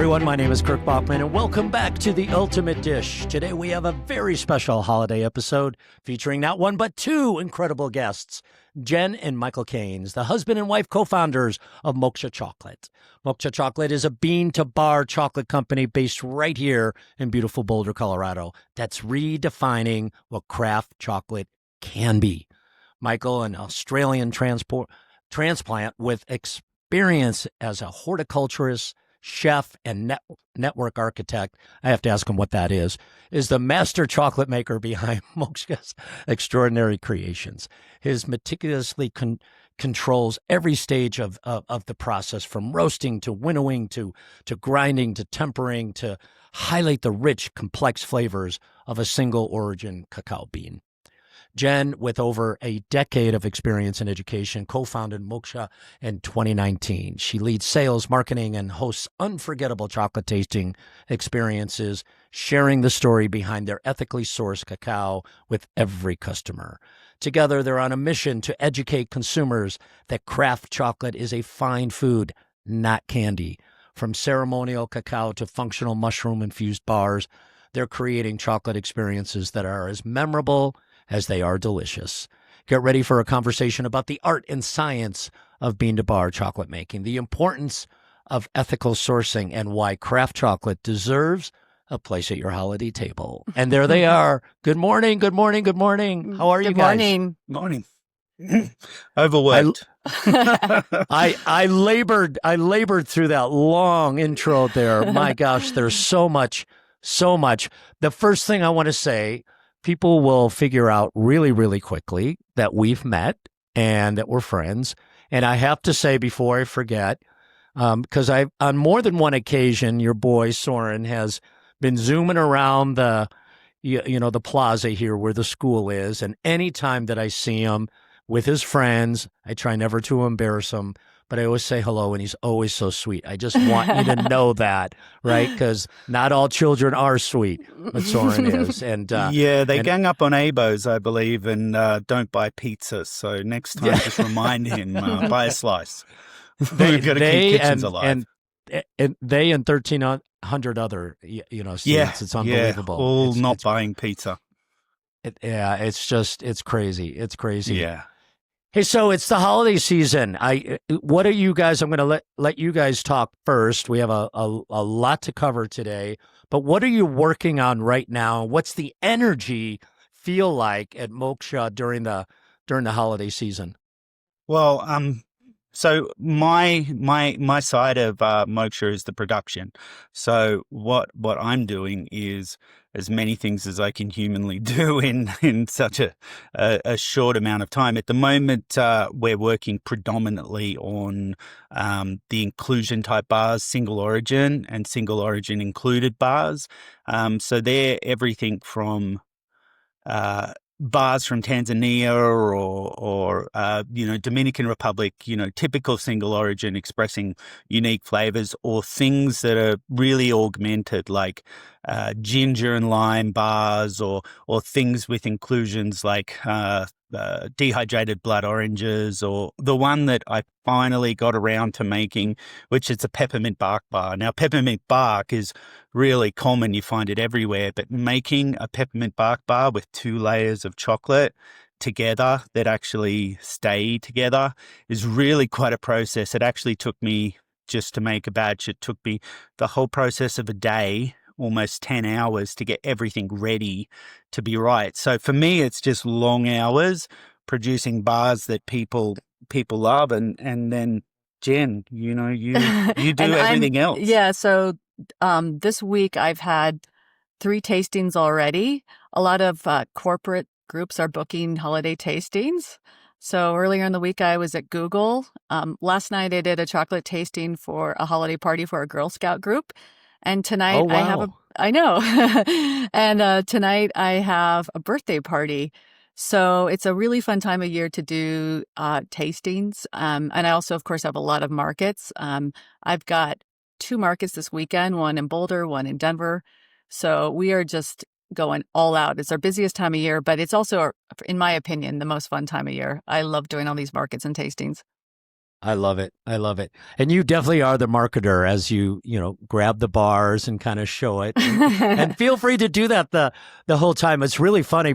everyone. My name is Kirk Bachman, and welcome back to The Ultimate Dish. Today we have a very special holiday episode featuring not one but two incredible guests, Jen and Michael Caines, the husband and wife co-founders of Moksha Chocolate. Moksha Chocolate is a bean-to-bar chocolate company based right here in beautiful Boulder, Colorado, that's redefining what craft chocolate can be. Michael, an Australian transplant with experience as a horticulturist, chef, and network architect, I have to ask him what that is the master chocolate maker behind Moksha's extraordinary creations. His meticulously controls every stage of the process, from roasting to winnowing to grinding to tempering to highlight the rich, complex flavors of a single origin cacao bean. Jen, with over a decade of experience in education, co-founded Moksha in 2019. She leads sales, marketing, and hosts unforgettable chocolate tasting experiences, sharing the story behind their ethically sourced cacao with every customer. Together, they're on a mission to educate consumers that craft chocolate is a fine food, not candy. From ceremonial cacao to functional mushroom-infused bars, they're creating chocolate experiences that are as memorable as they are delicious. Get ready for a conversation about the art and science of bean-to-bar chocolate making, the importance of ethical sourcing, and why craft chocolate deserves a place at your holiday table. And there they are. Good morning, good morning, good morning. How are you guys? Good Morning. Overworked. I labored through that long intro there. My gosh, there's so much. The first thing I want to say, people will figure out really, really quickly that we've met and that we're friends. And I have to say before I forget, because on more than one occasion, your boy Soren has been zooming around the plaza here where the school is. And anytime that I see him with his friends, I try never to embarrass him, but I always say hello, and he's always so sweet. I just want you to know that, right? Because not all children are sweet, but Soren is. And they gang up on ABOs, I believe, and don't buy pizza. So next time, just remind him, buy a slice. We've got to keep kitchens alive. And they and 1,300 other, students. It's unbelievable. All not buying pizza. It's crazy. It's crazy. Yeah. Hey, so it's the holiday season. What are you guys? I'm going to let you guys talk first. We have a lot to cover today, but what are you working on right now? What's the energy feel like at Moksha during the holiday season? Well, so my side of Moksha is the production. So what I'm doing is as many things as I can humanly do in such a short amount of time. At the moment, we're working predominantly on the inclusion type bars, single origin and single origin included bars. So they're everything from bars from Tanzania or Dominican Republic, typical single origin expressing unique flavors, or things that are really augmented like ginger and lime bars, or things with inclusions like dehydrated blood oranges, or the one that I finally got around to making, which is a peppermint bark bar. Now, peppermint bark is really common. You find it everywhere, but making a peppermint bark bar with 2 layers of chocolate together that actually stay together is really quite a process. It actually took me, just to make a batch, it took me the whole process of a day, almost 10 hours, to get everything ready to be right. So for me, it's just long hours producing bars that people love. And then Jen, you do everything else. Yeah. So this week I've had 3 tastings already. A lot of corporate groups are booking holiday tastings. So earlier in the week, I was at Google. Last night, I did a chocolate tasting for a holiday party for a Girl Scout group. And tonight I have I know. And tonight I have a birthday party. So it's a really fun time of year to do tastings. And I also, of course, have a lot of markets. I've got 2 markets this weekend, one in Boulder, one in Denver. So we are just going all out. It's our busiest time of year, but it's also, in my opinion, the most fun time of year. I love doing all these markets and tastings. I love it. I love it. And you definitely are the marketer as grab the bars and kind of show it. And feel free to do that the whole time. It's really funny.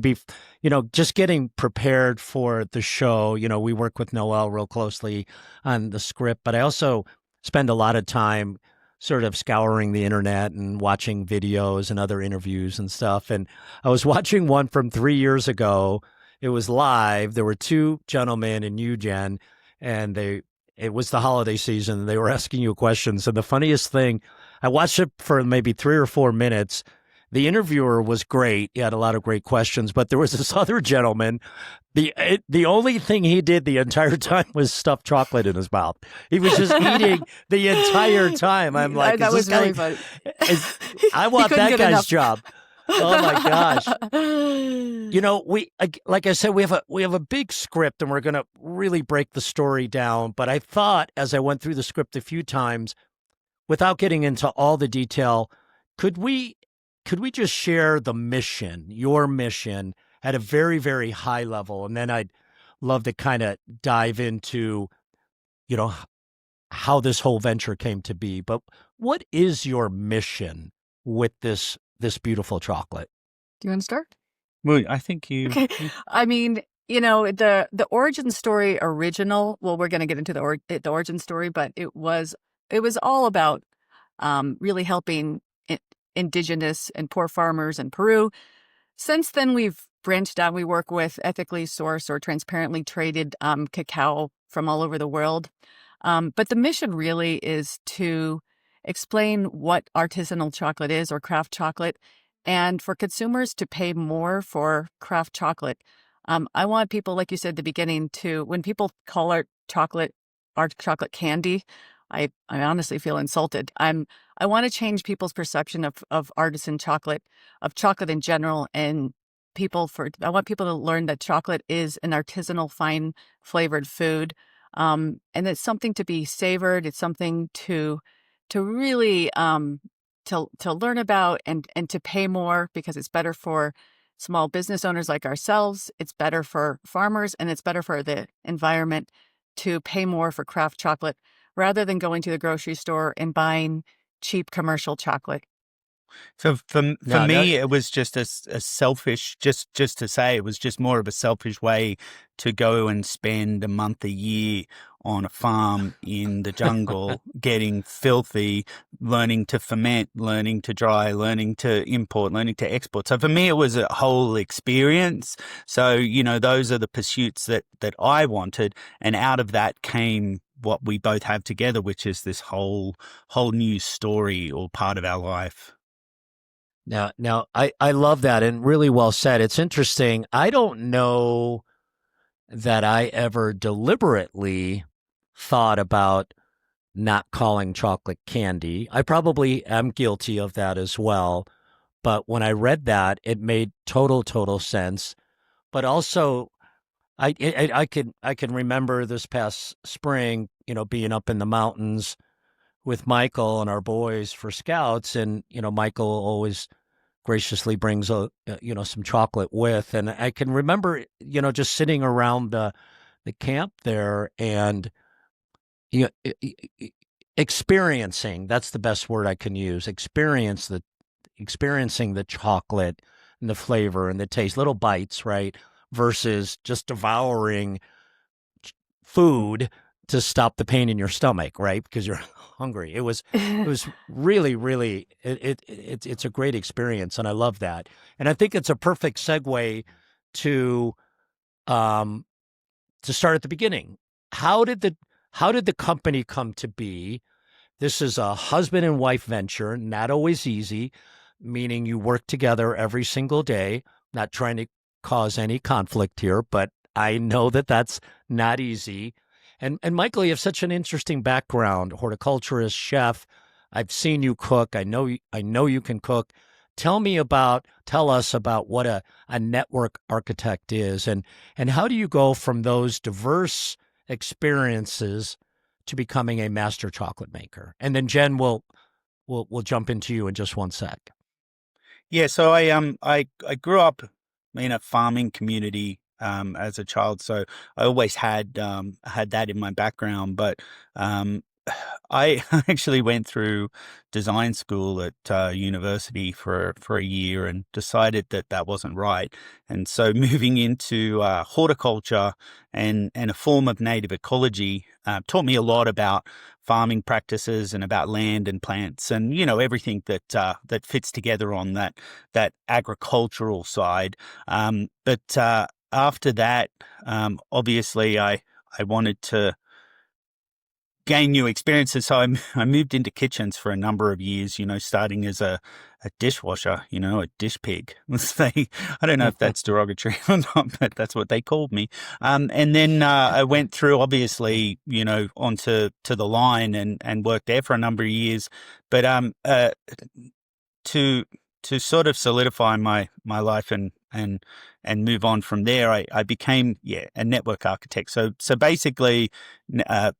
Just getting prepared for the show. We work with Noel real closely on the script, but I also spend a lot of time sort of scouring the internet and watching videos and other interviews and stuff. And I was watching one from 3 years ago. It was live. There were two gentlemen and you, Jen, and it was the holiday season. They were asking you questions. And the funniest thing, I watched it for maybe 3 or 4 minutes. The interviewer was great. He had a lot of great questions, but there was this other gentleman. The only thing he did the entire time was stuff chocolate in his mouth. He was just eating the entire time. I'm like, that was really funny. I want that guy's enough. job. Oh my gosh. Like I said, we have a big script and we're going to really break the story down. But I thought as I went through the script a few times, without getting into all the detail, could we just share the mission, your mission at a very, very high level? And then I'd love to kind of dive into, how this whole venture came to be. But what is your mission with this beautiful chocolate? Do you want to start? Well, I think you. Okay. I mean, the origin story original. Well, we're going to get into the origin story, but it was all about really helping indigenous and poor farmers in Peru. Since then, we've branched out. We work with ethically sourced or transparently traded cacao from all over the world. But the mission really is to explain what artisanal chocolate is, or craft chocolate, and for consumers to pay more for craft chocolate. I want people, like you said at the beginning, when people call our chocolate candy, I honestly feel insulted. I want to change people's perception of artisan chocolate, of chocolate in general, and I want people to learn that chocolate is an artisanal, fine flavored food. And it's something to be savored. It's something to really to learn about and to pay more, because it's better for small business owners like ourselves. It's better for farmers, and it's better for the environment to pay more for craft chocolate rather than going to the grocery store and buying cheap commercial chocolate. So for me, it was just a selfish, just to say, it was just more of a selfish way to go and spend a month a year on a farm in the jungle, getting filthy, learning to ferment, learning to dry, learning to import, learning to export. So for me, it was a whole experience. So, those are the pursuits that I wanted. And out of that came what we both have together, which is this whole new story or part of our life. Now, I love that, and really well said. It's interesting. I don't know that I ever deliberately thought about not calling chocolate candy. I probably am guilty of that as well. But when I read that, it made total sense. But also, I can remember this past spring, being up in the mountains with Michael and our boys for scouts, and Michael always graciously brings some chocolate with, and I can remember just sitting around the camp there and experiencing, that's the best word I can use, experiencing the chocolate and the flavor and the taste, little bites, right, versus just devouring food to stop the pain in your stomach, right? Because you're hungry. It was really it's a great experience, and I love that. And I think it's a perfect segue to start at the beginning. How did the company come to be? This is a husband and wife venture, not always easy, meaning you work together every single day. Not trying to cause any conflict here, but I know that that's not easy. And Michael, you have such an interesting background, horticulturist, chef. I've seen you cook. I know you can cook. Tell us about what a network architect is, and how do you go from those diverse experiences to becoming a master chocolate maker? And then Jen will jump into you in just one sec. Yeah, so I grew up in a farming community as a child, so I always had that in my background. But um, I actually went through design school at university for a year and decided that that wasn't right. And so moving into horticulture and a form of native ecology taught me a lot about farming practices and about land and plants and everything that fits together on that agricultural side. But after that, obviously, I wanted to gain new experiences. So I moved into kitchens for a number of years, starting as a dishwasher, a dish pig. I don't know if that's derogatory or not, but that's what they called me. And then I went through, obviously, onto the line and worked there for a number of years. But to sort of solidify my life and move on from there, I became a network architect. So basically,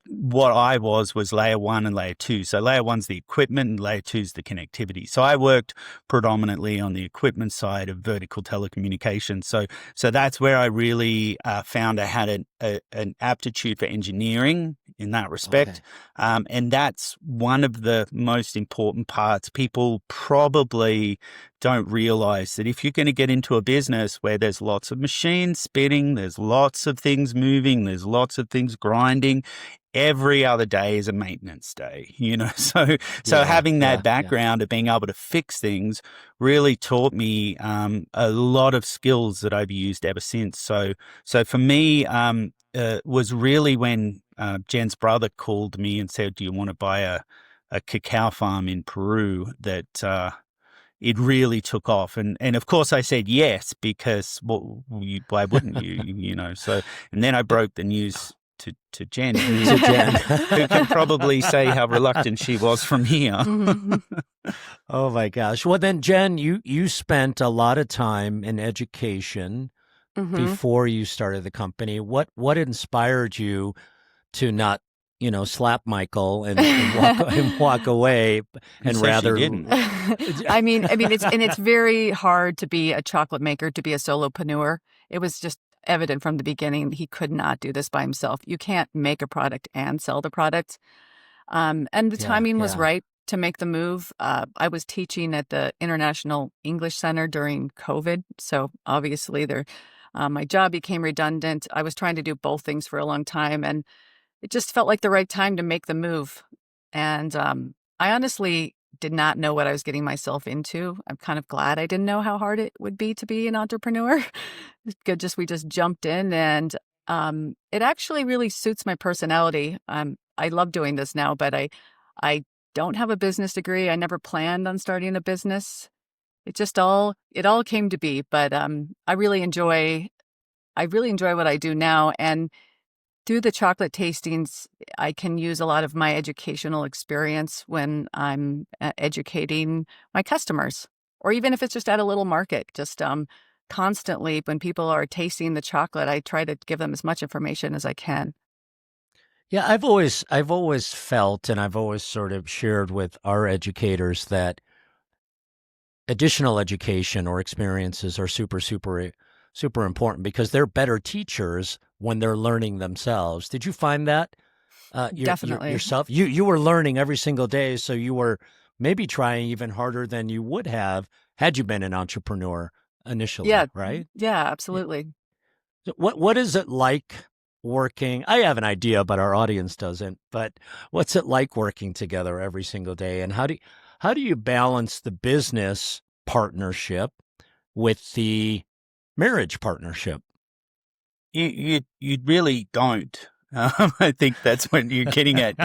what I was layer 1 and layer 2. So layer 1's the equipment, and layer 2's the connectivity. So I worked predominantly on the equipment side of vertical telecommunications. So that's where I really found I had an aptitude for engineering in that respect. Okay. And that's one of the most important parts. People probably don't realize that if you're going to get into a business where there's lots of machines spinning, there's lots of things moving, there's lots of things grinding, every other day is a maintenance day, So having that background of being able to fix things really taught me a lot of skills that I've used ever since. So for me, was really when Jen's brother called me and said, "Do you want to buy a cacao farm in Peru?" That it really took off. And of course I said yes, because why wouldn't you, So, and then I broke the news to Jen, who can probably say how reluctant she was from here. Mm-hmm. Oh my gosh. Well then, Jen, you spent a lot of time in education before you started the company. What inspired you to not slap Michael and walk away, and So rather she didn't. I mean, it's very hard to be a chocolate maker, to be a solopreneur. It was just evident from the beginning he could not do this by himself. You can't make a product and sell the product. And the timing was right to make the move. I was teaching at the International English Center during COVID, so obviously my job became redundant. I was trying to do both things for a long time, and it just felt like the right time to make the move. And I honestly did not know what I was getting myself into. I'm kind of glad I didn't know how hard it would be to be an entrepreneur. We just jumped in, and it actually really suits my personality. I love doing this now, but I don't have a business degree. I never planned on starting a business. It all came to be. But I really enjoy what I do now, and through the chocolate tastings, I can use a lot of my educational experience when I'm educating my customers, or even if it's just at a little market. Just constantly, when people are tasting the chocolate, I try to give them as much information as I can. Yeah, I've always felt, and I've always sort of shared with our educators, that additional education or experiences are super important, because they're better teachers when they're learning themselves. Did you find that Definitely. yourself? You were learning every single day, so you were maybe trying even harder than you would have had you been an entrepreneur initially, Yeah. right? Yeah, absolutely. So what is it like working? I have an idea, but our audience doesn't. But what's it like working together every single day, and how do you balance the business partnership with the marriage partnership? You really don't. I think that's what you're getting at.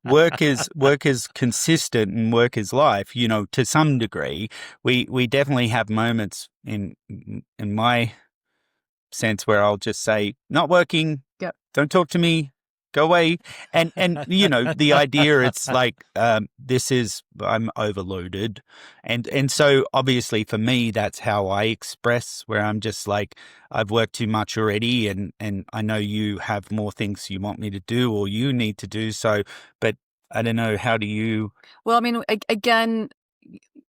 Work is consistent, and work is life. To some degree, we definitely have moments in my sense where I'll just say, "Not working. Yep. Don't talk to me. Go away." And the idea, it's like, I'm overloaded. And so obviously for me, that's how I express, where I'm just like, I've worked too much already, and I know you have more things you want me to do or you need to do. So, but I don't know, how do you? Well, I mean, again,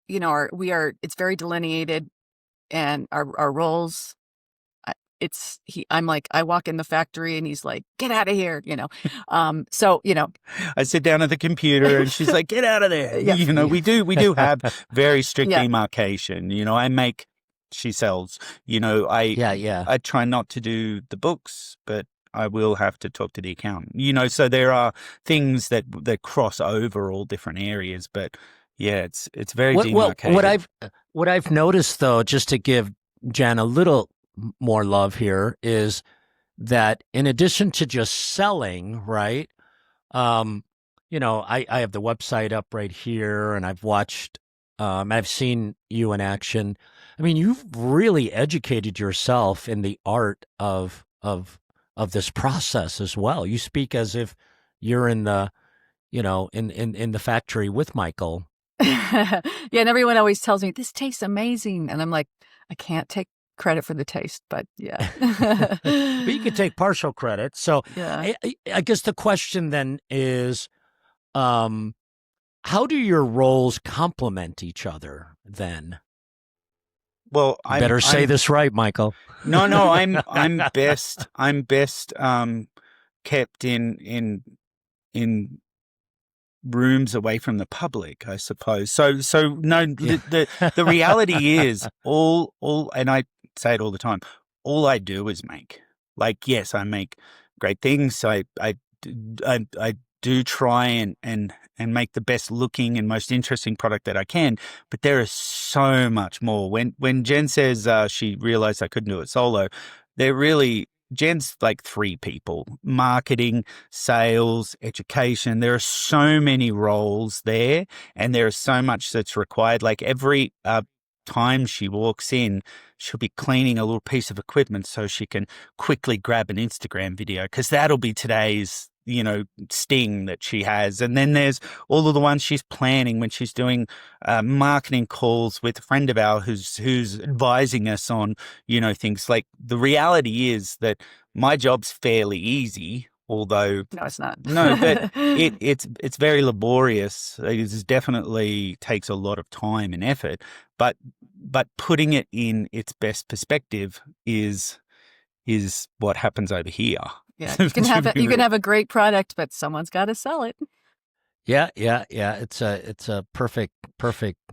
it's very delineated, and our roles. I'm like, I walk in the factory and he's like, get out of here, So, I sit down at the computer and she's like, get out of there. Yeah. We do have very strict Yeah. demarcation. She sells, I try not to do the books, but I will have to talk to the accountant, so there are things that cross over all different areas, but yeah, it's very demarcated. What I've noticed though, just to give Jen a little more love here, is that in addition to just selling, right? I have the website up right here, and I've seen you in action. I mean, you've really educated yourself in the art of this process as well. You speak as if you're in the, in the factory with Michael. Yeah, and everyone always tells me this tastes amazing, and I'm like, I can't take credit for the taste, but yeah. But you could take partial credit. So yeah. I guess the question then is, how do your roles complement each other then? Well, better say this right, Michael. No, I'm best kept in rooms away from the public, I suppose. So no, the reality is all, and I say it all the time, all I do is make. Like, yes, I make great things. I do try and make the best looking and most interesting product that I can, but there is so much more. When Jen says she realized I couldn't do it solo, Jen's like 3 people: marketing, sales, education. There are so many roles there, and there is so much that's required. Like every time she walks in, she'll be cleaning a little piece of equipment so she can quickly grab an Instagram video, because that'll be today's sting that she has. And then there's all of the ones she's planning when she's doing marketing calls with a friend of ours who's advising us on things. Like, the reality is that my job's fairly easy, although no, it's not. No, but it's very laborious. It definitely takes a lot of time and effort, but putting it in its best perspective is what happens over here. Yeah, you can have a great product, but someone's got to sell it. Yeah. It's a perfect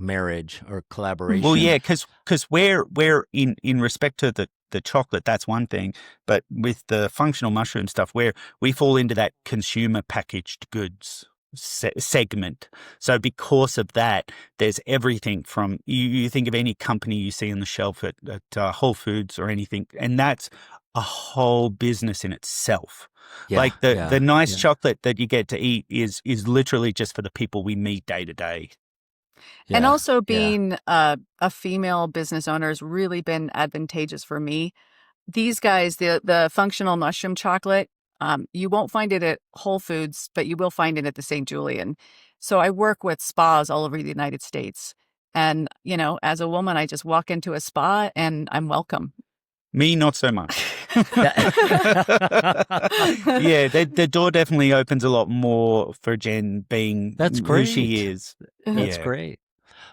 marriage or collaboration. Well, yeah, because we're in respect to the chocolate, that's one thing, but with the functional mushroom stuff, we fall into that consumer packaged goods segment. So because of that, there's everything from you think of any company you see on the shelf at Whole Foods or anything, and that's a whole business in itself. Yeah, like the nice chocolate that you get to eat is literally just for the people we meet day to day. Yeah, and also being a female business owner has really been advantageous for me. These guys, the functional mushroom chocolate, you won't find it at Whole Foods, but you will find it at the St. Julian. So I work with spas all over the United States. And, as a woman, I just walk into a spa and I'm welcome. Me, not so much. Yeah, the door definitely opens a lot more for Jen being who she is. That's great.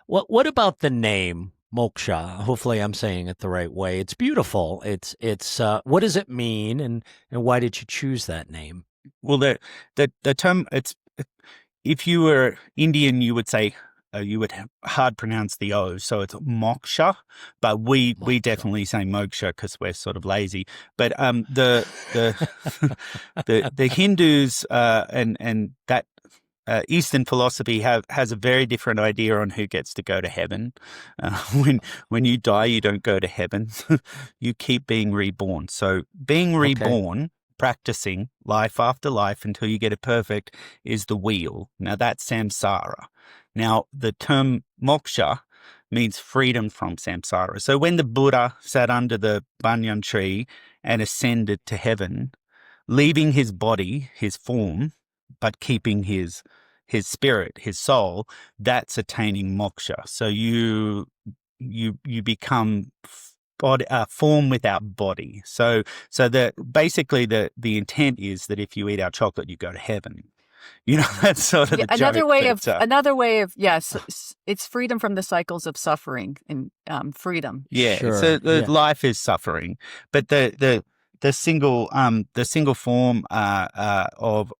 What about the name Moksha? Hopefully I'm saying it the right way. It's beautiful. It's what does it mean, and why did you choose that name? Well, the term, if you were Indian, you would say you would hard pronounce the O, so it's Moksha, but we definitely say Moksha because we're sort of lazy. But the Hindus and that Eastern philosophy has a very different idea on who gets to go to heaven. When you die, you don't go to heaven; you keep being reborn. So being reborn. Practicing life after life until you get it perfect is the wheel. Now that's samsara. Now the term moksha means freedom from samsara. So when the Buddha sat under the banyan tree and ascended to heaven, leaving his body, his form, but keeping his spirit, his soul, that's attaining moksha. So you become form without body. So basically the intent is that if you eat our chocolate, you go to heaven. That's sort of the another joke, way of yes, it's freedom from the cycles of suffering and freedom. Yeah. Sure. So the Yeah. life is suffering, but the single form of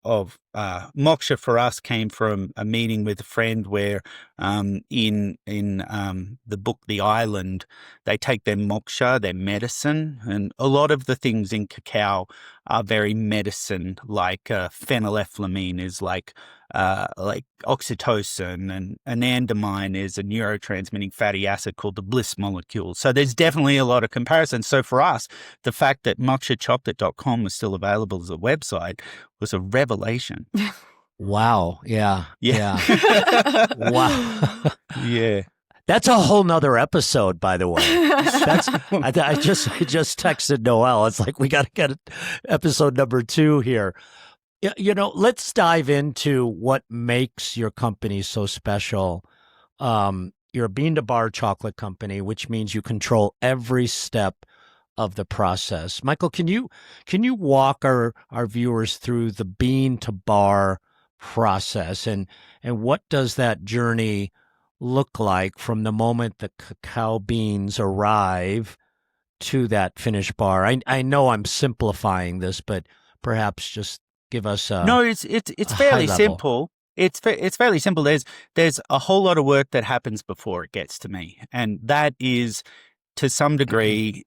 moksha for us came from a meeting with a friend where in the book The Island, they take their moksha, their medicine, and a lot of the things in cacao are very medicine, like phenylethylamine is like oxytocin, and anandamide is a neurotransmitting fatty acid called the bliss molecule. So there's definitely a lot of comparisons. So for us, the fact that mokshachocolate.com was still available as a website was a revelation. Wow. Yeah. Yeah. Wow. Yeah. That's a whole nother episode, by the way. I just texted Noelle. It's like, we got to get episode number 2 here. Let's dive into what makes your company so special. You're a bean to bar chocolate company, which means you control every step of the process. Michael, can you walk our viewers through the bean to bar process, and what does that journey look like from the moment the cacao beans arrive to that finished bar? I know I'm simplifying this, but perhaps just give us No, it's fairly simple. It's fairly simple. There's a whole lot of work that happens before it gets to me, and that is to some degree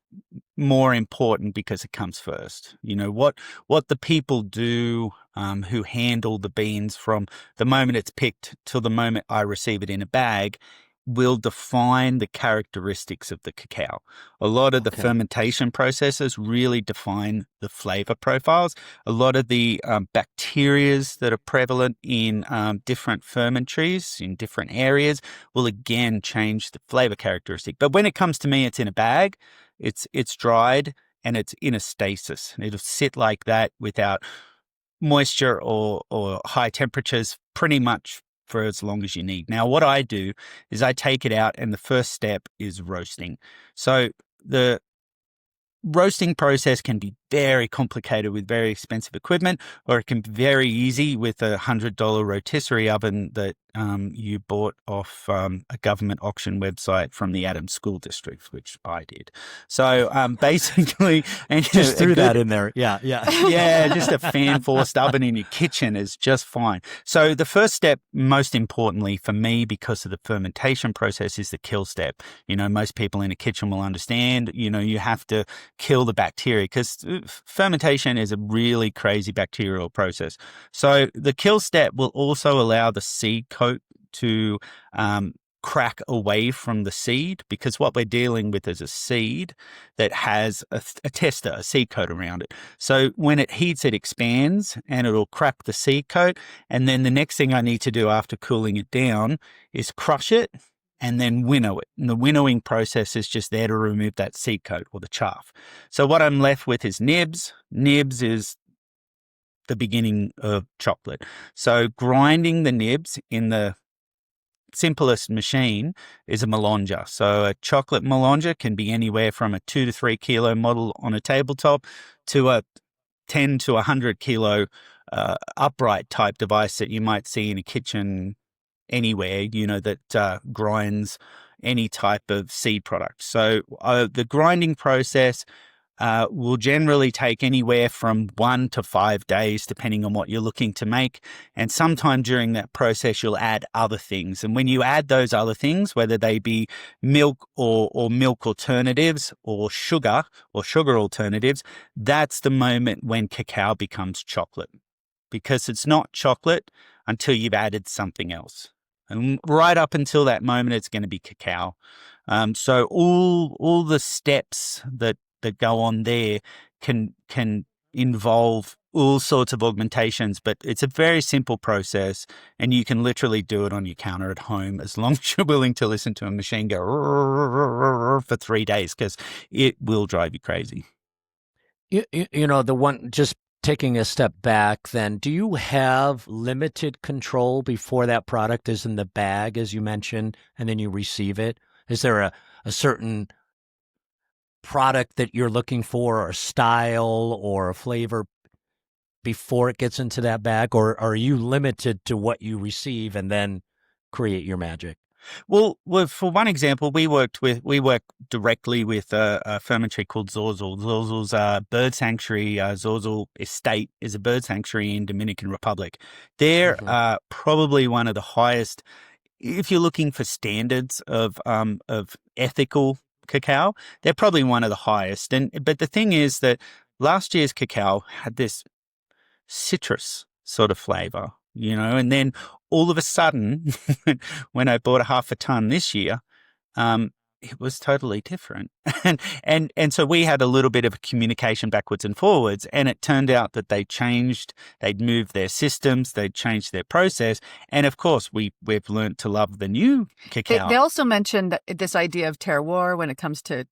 more important because it comes first. What the people do who handle the beans from the moment it's picked till the moment I receive it in a bag will define the characteristics of the cacao. A lot of the fermentation processes really define the flavor profiles. A lot of the bacterias that are prevalent in different ferment trees in different areas will again change the flavor characteristic. But when it comes to me, it's in a bag, it's dried, and it's in a stasis. It'll sit like that without moisture or high temperatures pretty much for as long as you need. Now, what I do is I take it out, and the first step is roasting. So the roasting process can be very complicated with very expensive equipment, or it can be very easy with a $100 rotisserie oven that you bought off a government auction website from the Adams School District, which I did. So basically, and just threw that in there. Yeah. Yeah, just a fan-forced oven in your kitchen is just fine. So the first step, most importantly for me, because of the fermentation process, is the kill step. Most people in a kitchen will understand, you have to kill the bacteria because fermentation is a really crazy bacterial process. So the kill step will also allow the seed coat to crack away from the seed, because what we're dealing with is a seed that has a tester, a seed coat around it. So when it heats, it expands and it'll crack the seed coat. And then the next thing I need to do after cooling it down is crush it and then winnow it. And the winnowing process is just there to remove that seed coat or the chaff. So what I'm left with is nibs. Nibs is the beginning of chocolate. So grinding the nibs in the simplest machine is a melanger. So a chocolate melanger can be anywhere from a 2 to 3 kilo model on a tabletop to a 10 to 100 kilo upright type device that you might see in a kitchen anywhere, that grinds any type of seed product. So the grinding process will generally take anywhere from 1 to 5 days, depending on what you're looking to make. And sometime during that process, you'll add other things. And when you add those other things, whether they be milk or milk alternatives or sugar alternatives, that's the moment when cacao becomes chocolate, because it's not chocolate until you've added something else. And right up until that moment, it's going to be cacao. So all the steps that go on there can involve all sorts of augmentations, but it's a very simple process, and you can literally do it on your counter at home as long as you're willing to listen to a machine go for 3 days, because it will drive you crazy. The one, just taking a step back then, do you have limited control before that product is in the bag, as you mentioned, and then you receive it? Is there a certain product that you're looking for, or a style or a flavor before it gets into that bag, or are you limited to what you receive and then create your magic? Well, for one example, we work directly with a fermentary called Zorzal. Zorzal's a bird sanctuary. Zorzal Estate is a bird sanctuary in Dominican Republic. They're Hmm. probably one of the highest, if you're looking for standards of ethical cacao, they're probably one of the highest. But the thing is that last year's cacao had this citrus sort of flavor, and then all of a sudden, when I bought a half a ton this year, it was totally different. And so we had a little bit of communication backwards and forwards, and it turned out that they'd moved their systems, they'd changed their process, and of course we've learned to love the new cacao. They also mentioned this idea of terroir when it comes to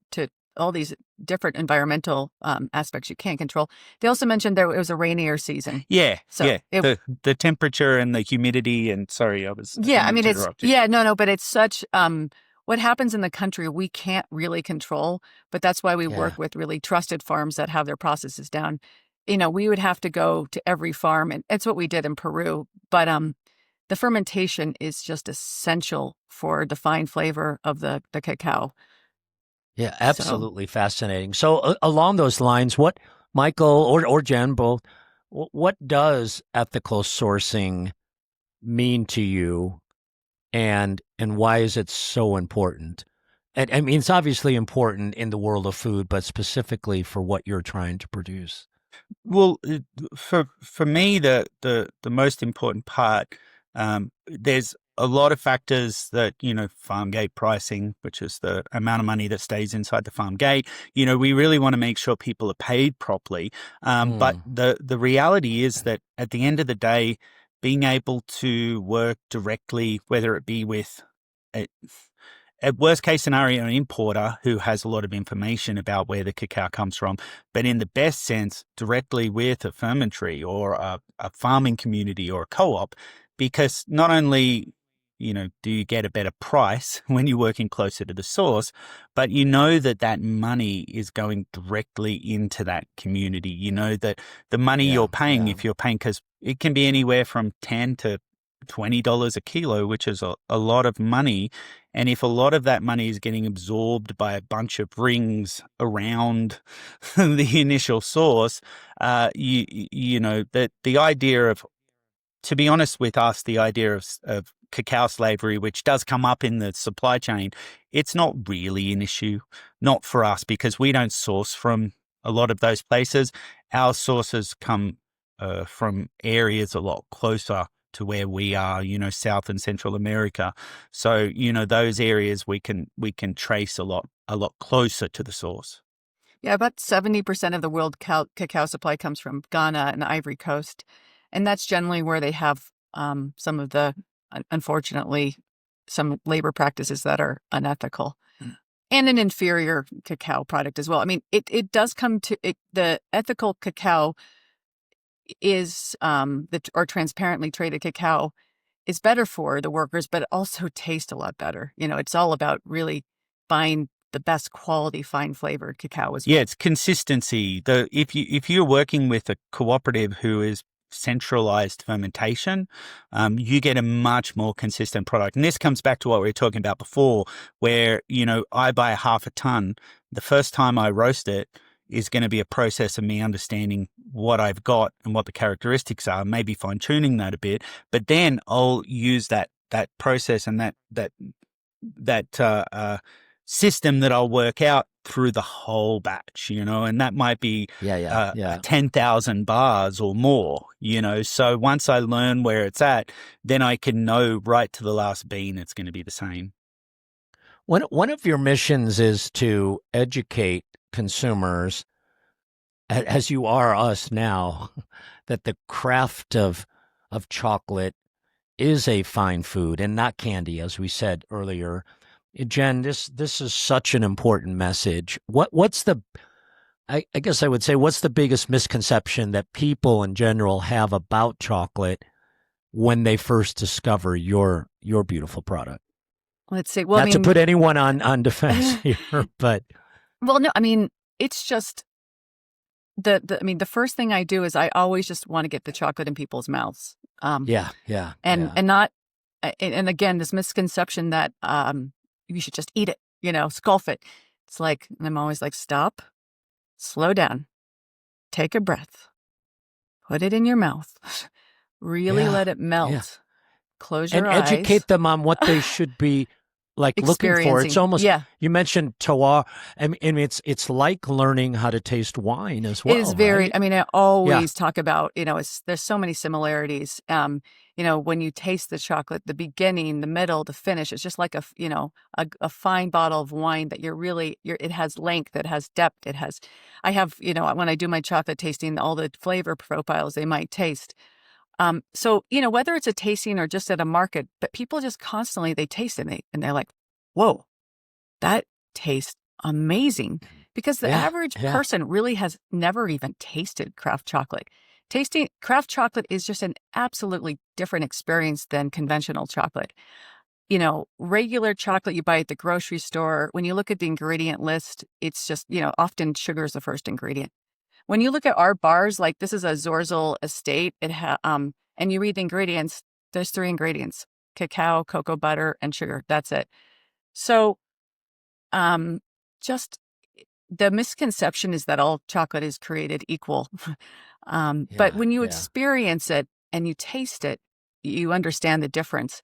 all these different environmental aspects you can't control. They also mentioned it was a rainier season. Yeah, So the temperature and the humidity, and sorry, I was yeah, I mean it's interrupt you. no, but it's such what happens in the country we can't really control, but that's why we work with really trusted farms that have their processes down. We would have to go to every farm, and it's what we did in Peru. But the fermentation is just essential for the fine flavor of the cacao. Yeah, absolutely fascinating. So along those lines, what Michael or Jen both, what does ethical sourcing mean to you, and why is it so important? And I mean, it's obviously important in the world of food, but specifically for what you're trying to produce. Well, for me, the most important part, there's a lot of factors that, farm gate pricing, which is the amount of money that stays inside the farm gate. We really want to make sure people are paid properly. But the reality is that at the end of the day, being able to work directly, whether it be with at worst case scenario, an importer who has a lot of information about where the cacao comes from, but in the best sense, directly with a fermentary or a farming community or a co-op, because not only, do you get a better price when you're working closer to the source, but that money is going directly into that community. That the money you're paying, if you're paying, because it can be anywhere from $10 to $20 a kilo, which is a lot of money. And if a lot of that money is getting absorbed by a bunch of rings around the initial source, that the idea of, to be honest with us, the idea of cacao slavery, which does come up in the supply chain, it's not really an issue, not for us, because we don't source from a lot of those places. Our sources come from areas a lot closer to where we are, South and Central America. So, those areas we can trace a lot closer to the source. Yeah, about 70% of the world cacao supply comes from Ghana and the Ivory Coast. And that's generally where they have some of the, unfortunately, some labor practices that are unethical and an inferior cacao product as well. I mean, it does come to the ethical cacao is or transparently traded cacao is better for the workers, but it also tastes a lot better. It's all about really buying the best quality, fine flavored cacao as well. Yeah, it's consistency. If you're working with a cooperative who is centralized fermentation, you get a much more consistent product. And this comes back to what we were talking about before, where, I buy a half a ton. The first time I roast it is going to be a process of me understanding what I've got and what the characteristics are, maybe fine tuning that a bit. But then I'll use that process and that system that I'll work out through the whole batch, and that might be 10,000 bars or more, So once I learn where it's at, then I can know right to the last bean it's going to be the same. One of your missions is to educate consumers, as you are us now, that the craft of chocolate is a fine food and not candy, as we said earlier. Jen, this is such an important message. What's the, I guess I would say, what's the biggest misconception that people in general have about chocolate when they first discover your beautiful product? Let's see. Well, not to put anyone on defense here, but well, no, I mean, it's just the first thing I do is I always just want to get the chocolate in people's mouths. And not and again, this misconception that you should just eat it, sculpt it. It's like, and I'm always like, stop, slow down, take a breath, put it in your mouth, really Yeah. let it melt. Yeah. Close And your eyes. educate them on what they should be looking for. It's Experiencing. almost, Yeah. you mentioned terroir. I mean, it's like learning how to taste wine as well. It is very, right? I mean, I always talk about, there's so many similarities. When you taste the chocolate, the beginning, the middle, the finish, it's just like a fine bottle of wine that it has length, it has depth, I have, when I do my chocolate tasting, all the flavor profiles they might taste. So, whether it's a tasting or just at a market, but people just constantly, they taste it and they're like, whoa, that tastes amazing. Because the average person really has never even tasted craft chocolate. Tasting craft chocolate is just an absolutely different experience than conventional chocolate. Regular chocolate you buy at the grocery store, when you look at the ingredient list, it's just, often sugar is the first ingredient. When you look at our bars, like this is a Zorzal estate, and you read the ingredients, there's 3 ingredients: cacao, cocoa butter, and sugar. That's it. So, just the misconception is that all chocolate is created equal. But when you experience it and you taste it, you understand the difference.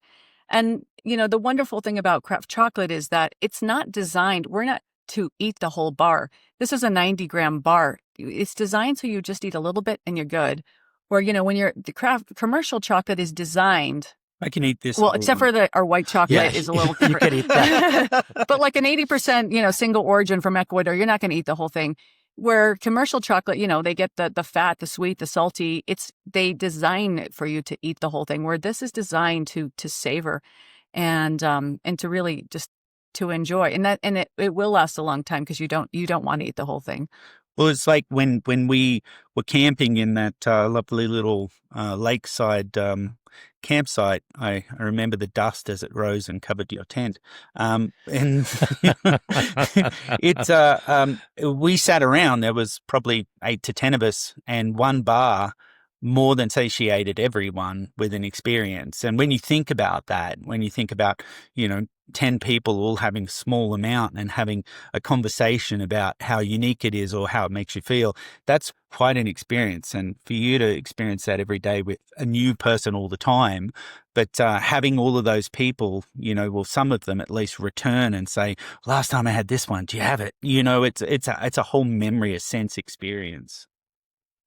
And, the wonderful thing about craft chocolate is that it's not designed, we're not to eat the whole bar. This is a 90-gram bar. It's designed so you just eat a little bit and you're good. Where, when the craft commercial chocolate is designed. I can eat this. Well, except for our white chocolate is a little different. You can eat that. But like an 80%, single origin from Ecuador, you're not going to eat the whole thing. Where commercial chocolate, they get the fat, the sweet, the salty. They design it for you to eat the whole thing. Where this is designed to savor, and to really just to enjoy, and it will last a long time because you don't want to eat the whole thing. Well, it's like when we were camping in that lovely little lakeside campsite. I remember the dust as it rose and covered your tent. And we sat around. There was probably 8 to 10 of us, and one bar more than satiated everyone with an experience. And when you think about that, when you think about 10 people all having a small amount and having a conversation about how unique it is or how it makes you feel, that's quite an experience. And for you to experience that every day with a new person all the time, but having all of those people, some of them at least return and say, last time I had this one, do you have it? It's a whole memory, a sense experience.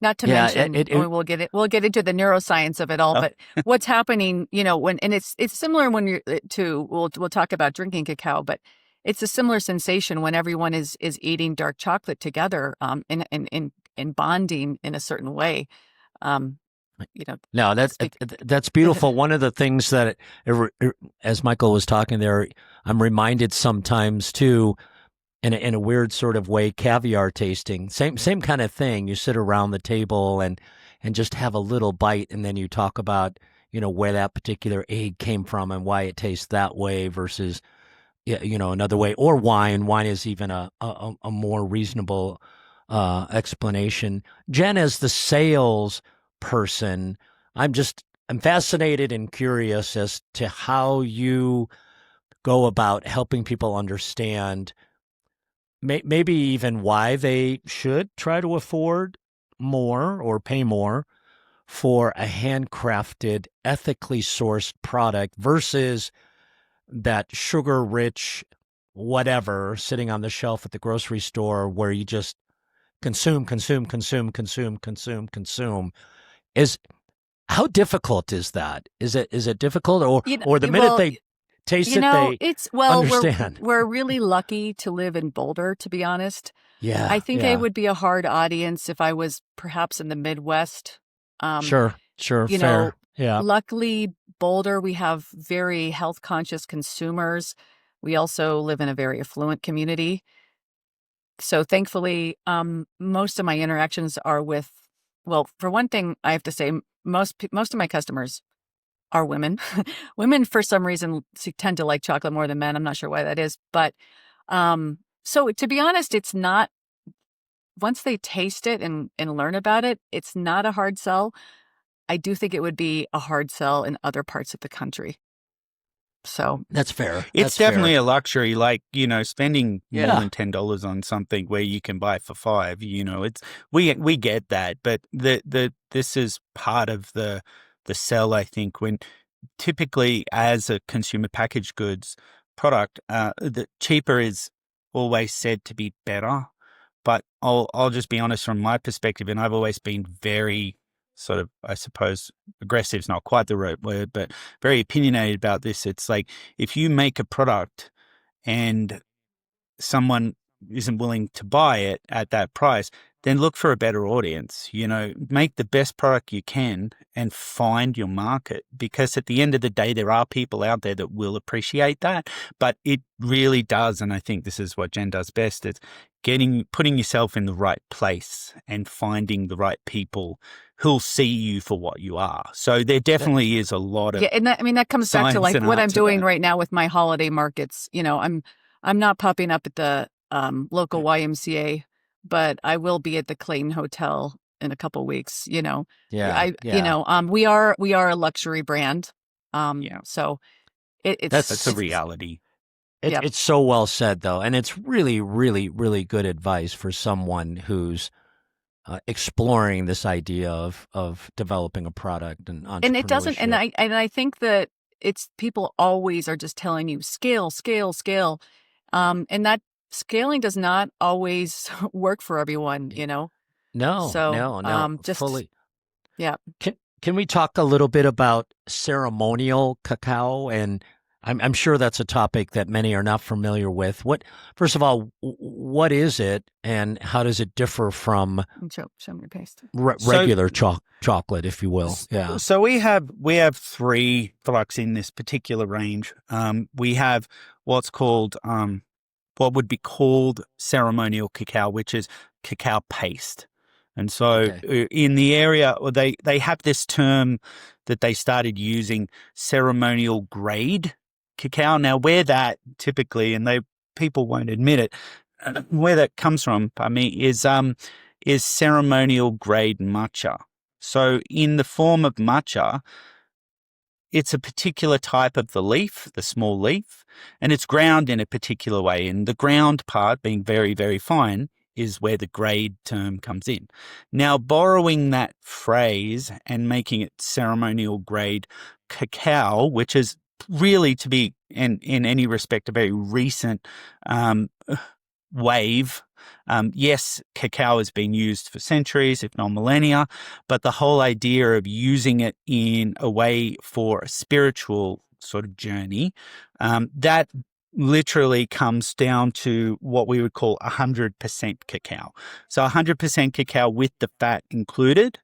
Not to mention, we'll get into the neuroscience of it all. But what's happening, and it's similar when we'll talk about drinking cacao, but it's a similar sensation when everyone is eating dark chocolate together, in bonding in a certain way. No, that's beautiful. One of the things that, as Michael was talking there, I'm reminded sometimes too. In a weird sort of way, caviar tasting, same kind of thing. You sit around the table and just have a little bite, and then you talk about where that particular egg came from and why it tastes that way versus another way. Or wine. Wine is even a more reasonable explanation. Jen, as the sales person, I'm fascinated and curious as to how you go about helping people understand. Maybe even why they should try to afford more or pay more for a handcrafted, ethically sourced product versus that sugar-rich whatever sitting on the shelf at the grocery store where you just consume. Is how difficult is that? Is it difficult, or the minute they taste it, they understand? We're really lucky to live in Boulder, to be honest. Yeah, I think I would be a hard audience if I was perhaps in the Midwest. Sure, fair. Yeah. Luckily, Boulder, we have very health conscious consumers. We also live in a very affluent community. So thankfully, most of my interactions are with, well, for one thing, I have to say, most of my customers are women. Women, for some reason, tend to like chocolate more than men. I'm not sure why that is. But so to be honest, it's not, once they taste it and learn about it, it's not a hard sell. I do think it would be a hard sell in other parts of the country. So That's fair. It's That's definitely fair. a luxury, like, spending more Yeah. than $10 on something where you can buy it for $5, it's we get that, but this is part of the sell, I think, when typically as a consumer packaged goods product, the cheaper is always said to be better. But I'll just be honest from my perspective, and I've always been very sort of, I suppose, aggressive is not quite the right word, but very opinionated about this. It's like if you make a product and someone isn't willing to buy it at that price, then look for a better audience. Make the best product you can and find your market, because at the end of the day, there are people out there that will appreciate that. But it really does, and I think this is what Jen does best, it's putting yourself in the right place and finding the right people who'll see you for what you are. So there definitely is a lot of and that comes back to science like and what art I'm to doing that. right now with my holiday markets. I'm not popping up at the local YMCA, but I will be at the Clayton Hotel in a couple weeks. Yeah. We are a luxury brand. Yeah. So That's a reality. It's so well said, though, and it's really, really, really good advice for someone who's exploring this idea of developing a product and entrepreneurship. And it doesn't, and I think that it's people always are just telling you scale, scale, scale, and that scaling does not always work for everyone, No, So, no, just fully. yeah. Can we talk a little bit about ceremonial cacao? And I'm sure that's a topic that many are not familiar with. First of all, what is it, and how does it differ from Show me your paste. regular chocolate, if you will? Yeah. So we have three products in this particular range. We have what's called what would be called ceremonial cacao, which is cacao paste. And so in the area, they have this term that they started using, ceremonial grade cacao. Now, where that typically, and people won't admit it, where that comes from, is ceremonial grade matcha. So in the form of matcha, it's a particular type of the leaf, the small leaf, and it's ground in a particular way. And the ground part, being very, very fine, is where the grade term comes in. Now, borrowing that phrase and making it ceremonial grade cacao, which is really, to be in any respect, a very recent wave. Yes, cacao has been used for centuries, if not millennia, but the whole idea of using it in a way for a spiritual sort of journey, that literally comes down to what we would call 100% cacao. So 100% cacao with the fat included.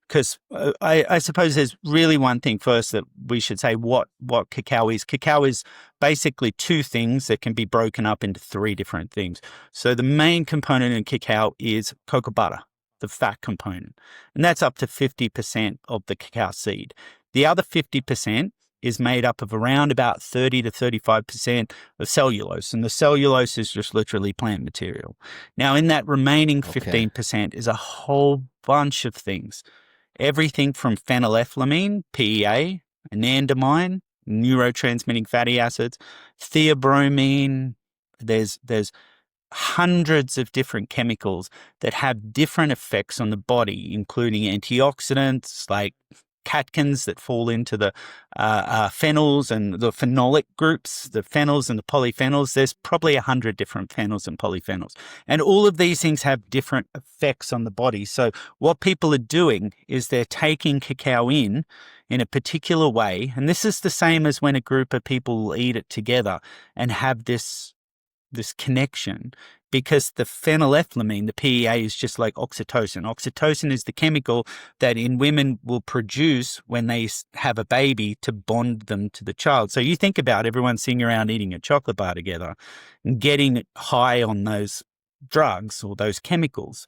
Because I suppose there's really one thing first that we should say what cacao is. Cacao is basically two things that can be broken up into three different things. So the main component in cacao is cocoa butter, the fat component, and that's up to 50% of the cacao seed. The other 50% is made up of around about 30 to 35% of cellulose, and the cellulose is just literally plant material. Now, in that remaining 15% is a whole bunch of things. Everything from phenylethylamine, PEA, anandamide, neurotransmitting fatty acids, theobromine. There's hundreds of different chemicals that have different effects on the body, including antioxidants like catechins that fall into the phenols and the phenolic groups, the phenols and the polyphenols. There's probably 100 different phenols and polyphenols. And all of these things have different effects on the body. So what people are doing is they're taking cacao in a particular way. And this is the same as when a group of people will eat it together and have this connection, because the phenylethylamine, the PEA, is just like oxytocin. Oxytocin is the chemical that in women will produce when they have a baby to bond them to the child. So you think about everyone sitting around eating a chocolate bar together and getting high on those drugs or those chemicals,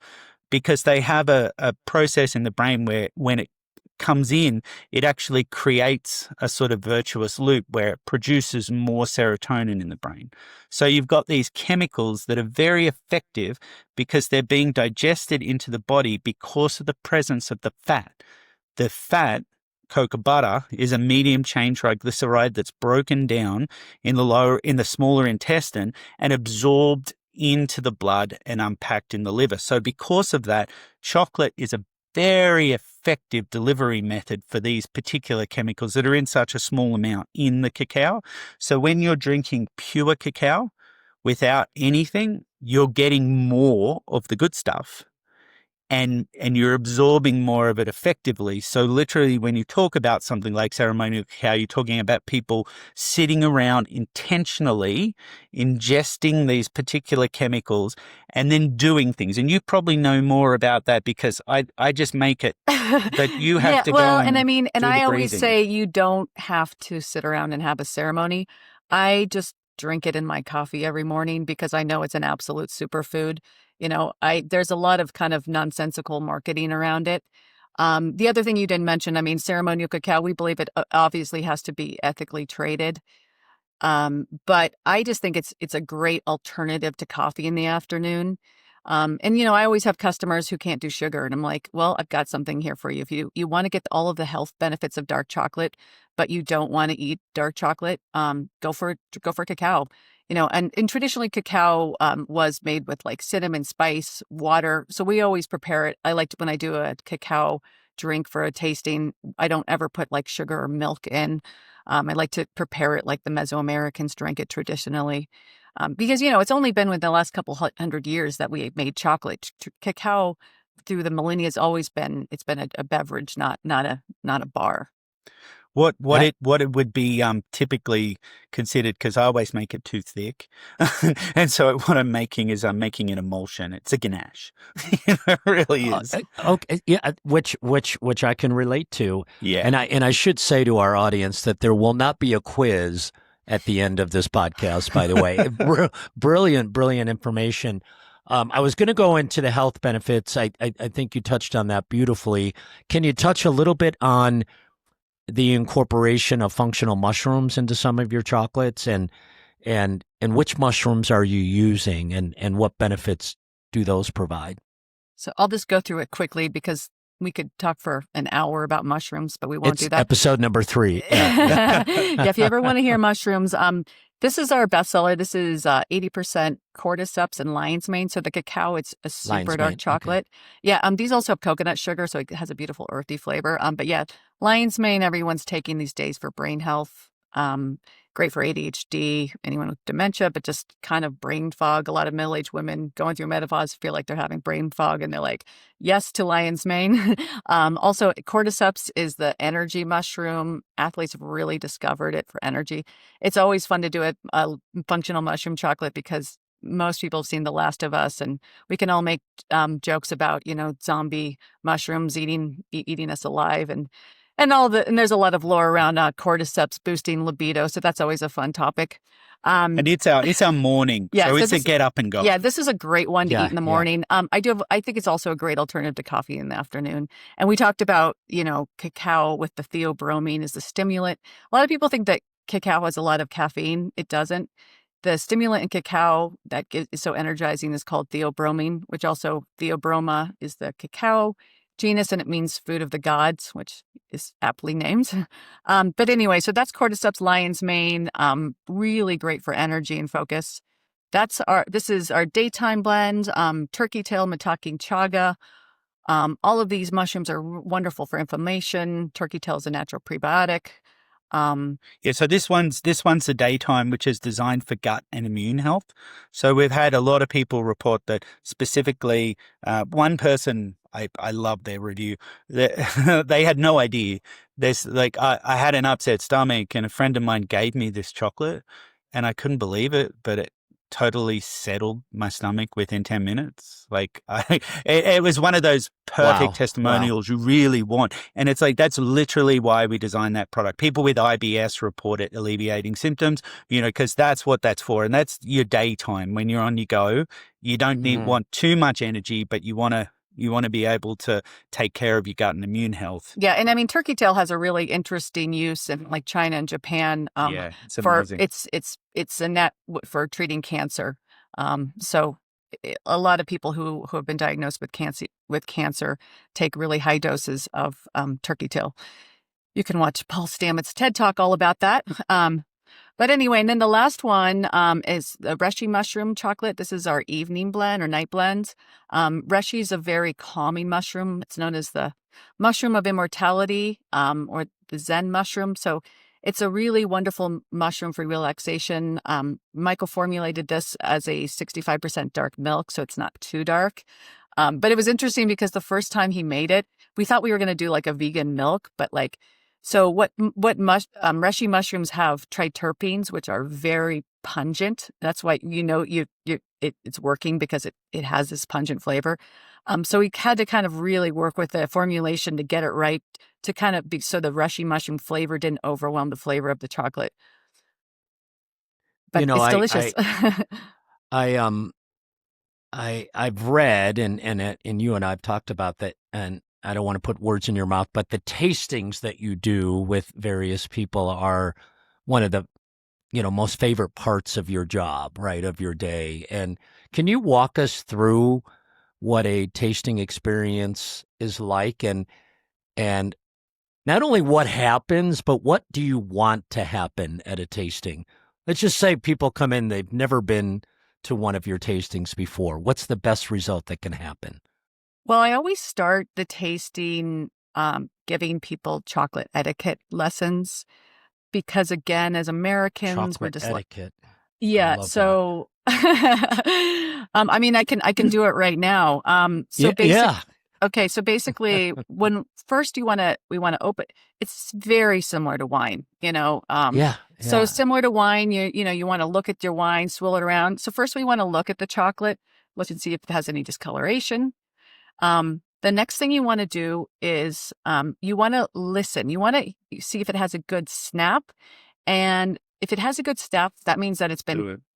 because they have a process in the brain where when it comes in, it actually creates a sort of virtuous loop where it produces more serotonin in the brain. So you've got these chemicals that are very effective because they're being digested into the body because of the presence of the fat. The fat cocoa butter is a medium chain triglyceride that's broken down in the smaller intestine and absorbed into the blood and unpacked in the liver. So because of that, chocolate is a very effective delivery method for these particular chemicals that are in such a small amount in the cacao. So when you're drinking pure cacao without anything, you're getting more of the good stuff. And you're absorbing more of it effectively. So literally, when you talk about something like ceremonial cacao, you're talking about people sitting around intentionally ingesting these particular chemicals and then doing things. And you probably know more about that because I just make it, but you have to go and I mean, and do the I always breathing. say you don't have to sit around and have a ceremony. I just drink it in my coffee every morning because I know it's an absolute superfood. There's a lot of kind of nonsensical marketing around it. The other thing you didn't mention, I mean, ceremonial cacao, we believe it obviously has to be ethically traded. But I just think it's a great alternative to coffee in the afternoon. And I always have customers who can't do sugar, and I'm like, well, I've got something here for you. If you want to get all of the health benefits of dark chocolate, but you don't want to eat dark chocolate, go for cacao. And traditionally cacao was made with like cinnamon, spice, water. So we always prepare it. I like to, when I do a cacao drink for a tasting, I don't ever put like sugar or milk in. I like to prepare it like the Mesoamericans drank it traditionally. Because, it's only been within the last couple hundred years that we made chocolate. Cacao through the millennia has always been, it's been a beverage, not a bar. What it would be typically considered, because I always make it too thick, and so what I'm making is I'm making an emulsion. It's a ganache. It really is. Okay, yeah, which I can relate to. Yeah, and I should say to our audience that there will not be a quiz at the end of this podcast. By the way, brilliant information. I was going to go into the health benefits. I think you touched on that beautifully. Can you touch a little bit on the incorporation of functional mushrooms into some of your chocolates, and which mushrooms are you using, and what benefits do those provide? So I'll just go through it quickly because we could talk for an hour about mushrooms, but we won't do that. Episode number 3. Yeah, if you ever want to hear mushrooms, this is our bestseller. This is 80% cordyceps and lion's mane. So the cacao, it's a super dark chocolate. Okay. Yeah, these also have coconut sugar, so it has a beautiful earthy flavor. But yeah, lion's mane, everyone's taking these days for brain health. Great for ADHD, anyone with dementia, but just kind of brain fog. A lot of middle-aged women going through menopause feel like they're having brain fog, and they're like, yes to lion's mane. Also, cordyceps is the energy mushroom. Athletes have really discovered it for energy. It's always fun to do a functional mushroom chocolate because most people have seen The Last of Us, and we can all make jokes about, zombie mushrooms eating us alive, and there's a lot of lore around cordyceps boosting libido, so that's always a fun topic. And it's our morning, yeah, so it's a get up and go. Yeah, this is a great one to eat in the morning. Yeah. I think it's also a great alternative to coffee in the afternoon. And we talked about, cacao with the theobromine is the stimulant. A lot of people think that cacao has a lot of caffeine. It doesn't. The stimulant in cacao that is so energizing is called theobromine, which also Theobroma is the cacao genus, and it means food of the gods, which is aptly named. But anyway, so that's cordyceps, lion's mane, really great for energy and focus. This is our daytime blend, turkey tail, maitake, chaga. All of these mushrooms are wonderful for inflammation. Turkey tail is a natural prebiotic. So this one's the daytime, which is designed for gut and immune health. So we've had a lot of people report that specifically one person, I love their review. They had no idea. I had an upset stomach, and a friend of mine gave me this chocolate, and I couldn't believe it, but it totally settled my stomach within 10 minutes. It was one of those perfect testimonials you really want. And it's like, that's literally why we designed that product. People with IBS report it alleviating symptoms, because that's what that's for. And that's your daytime when you're on your go. You don't want too much energy, but you want to be able to take care of your gut and immune health. Yeah, and I mean, turkey tail has a really interesting use in like China and Japan. It's amazing. It's a net for treating cancer. So a lot of people who have been diagnosed with cancer take really high doses of turkey tail. You can watch Paul Stamets' TED Talk all about that. But anyway, and then the last one is the reishi mushroom chocolate. This is our evening blend or night blends. Reishi is a very calming mushroom. It's known as the mushroom of immortality or the Zen mushroom. So it's a really wonderful mushroom for relaxation. Michael formulated this as a 65% dark milk, so it's not too dark. But it was interesting because the first time he made it, we thought we were going to do like a vegan milk, but like, so reishi mushrooms have triterpenes, which are very pungent. That's why it's working because it has this pungent flavor. So we had to kind of really work with the formulation to get it right to kind of be so the reishi mushroom flavor didn't overwhelm the flavor of the chocolate. But it's delicious. I've read and you and I've talked about that, and I don't want to put words in your mouth, but the tastings that you do with various people are one of the most favorite parts of your job, right, of your day. And can you walk us through what a tasting experience is like, and not only what happens, but what do you want to happen at a tasting? Let's just say people come in, they've never been to one of your tastings before. What's the best result that can happen? Well, I always start the tasting giving people chocolate etiquette lessons because, again, as Americans, we're just etiquette. Yeah. So, I mean, I can do it right now. Okay. So basically, when first we want to open, it's very similar to wine. So similar to wine, you want to look at your wine, swirl it around. So first we want to look at the chocolate, look and see if it has any discoloration. The next thing you want to do is you want to listen. You want to see if it has a good snap, and if it has a good snap, that means that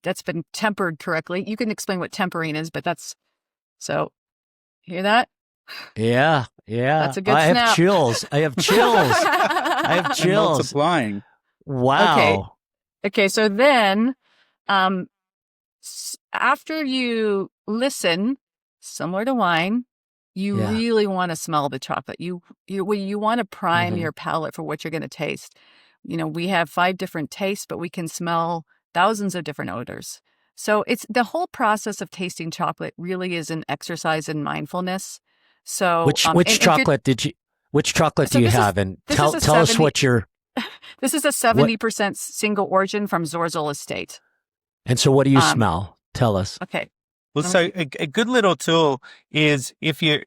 that's been tempered correctly. You can explain what tempering is, but so hear that? Yeah. That's a good snap. I have chills. I have chills. Multiplying. Wow. Okay. So then, after you listen, similar to wine, you really want to smell the chocolate. You want to prime your palate for what you're going to taste. We have 5 different tastes, but we can smell thousands of different odors. So it's the whole process of tasting chocolate really is an exercise in mindfulness. So which chocolate do you have? And tell us what your This is a 70% single origin from Zorzal Estate. And so what do you smell? Tell us. Okay. Well, so a good little tool is if you're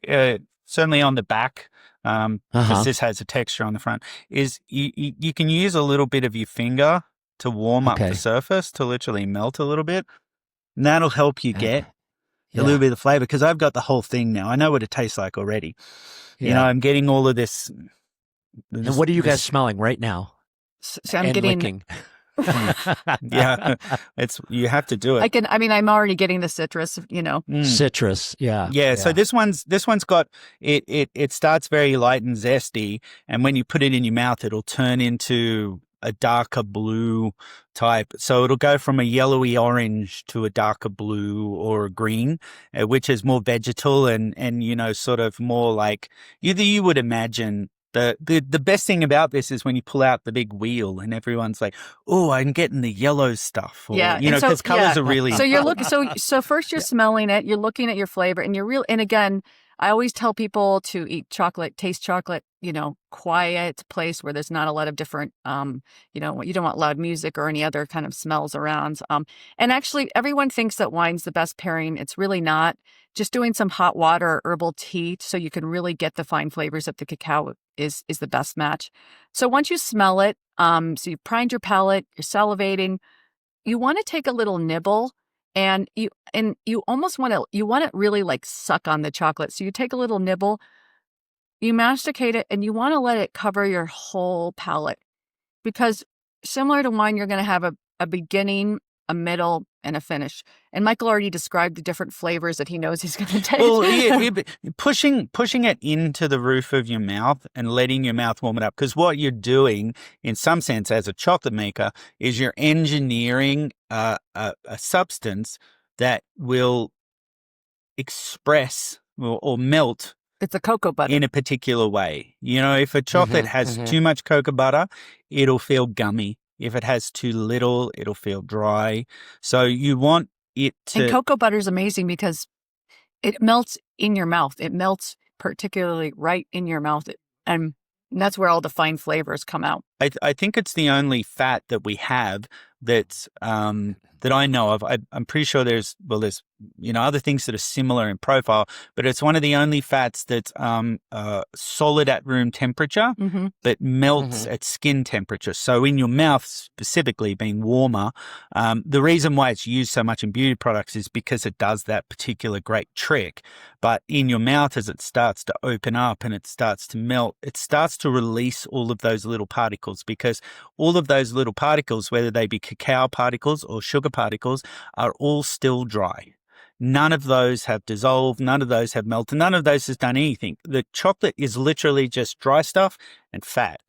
certainly on the back, because this has a texture on the front, is you can use a little bit of your finger to warm up the surface to literally melt a little bit. And that'll help you get a little bit of flavor, because I've got the whole thing now. I know what it tastes like already. Yeah. I'm getting all of this. And what are you guys smelling right now? So I'm getting licking. Yeah, you have to do it. I'm already getting the citrus, Citrus, yeah. So this one's got it starts very light and zesty, and when you put it in your mouth, it'll turn into a darker blue type. So it'll go from a yellowy orange to a darker blue or a green, which is more vegetal and sort of more like you would imagine. The best thing about this is when you pull out the big wheel and everyone's like, "Oh, I'm getting the yellow stuff." Or, because colors are really. So you're looking. So first you're smelling it. You're looking at your flavor, and you're real. And again, I always tell people to eat chocolate, taste chocolate. Quiet place where there's not a lot of different. You don't want loud music or any other kind of smells around. And actually, everyone thinks that wine's the best pairing. It's really not. Just doing some hot water or herbal tea so you can really get the fine flavors of the cacao is the best match. So once you smell it, so you've primed your palate, you're salivating, you want to take a little nibble, and you almost want to really like suck on the chocolate. So you take a little nibble, you masticate it, and you want to let it cover your whole palate, because similar to wine, you're going to have a beginning, a middle, and a finish. And Michael already described the different flavors that he knows he's going to taste. Well, pushing it into the roof of your mouth and letting your mouth warm it up. Because what you're doing, in some sense, as a chocolate maker, is you're engineering a substance that will express or melt It's a cocoa butter. in a particular way. If a chocolate has too much cocoa butter, it'll feel gummy. If it has too little, it'll feel dry. So you want it And to. cocoa butter is amazing because it melts in your mouth. It melts particularly right in your mouth. And that's where all the fine flavors come out. I think it's the only fat that we have that's that I know of. I'm pretty sure there's other things that are similar in profile, but it's one of the only fats that's solid at room temperature, but melts at skin temperature. So in your mouth specifically, being warmer, the reason why it's used so much in beauty products is because it does that particular great trick. But in your mouth, as it starts to open up and it starts to melt, it starts to release all of those little particles, because all of those little particles, whether they be cacao particles or sugar particles, are all still dry. None of those have dissolved. None of those have melted. None of those has done anything. The chocolate is literally just dry stuff and fat.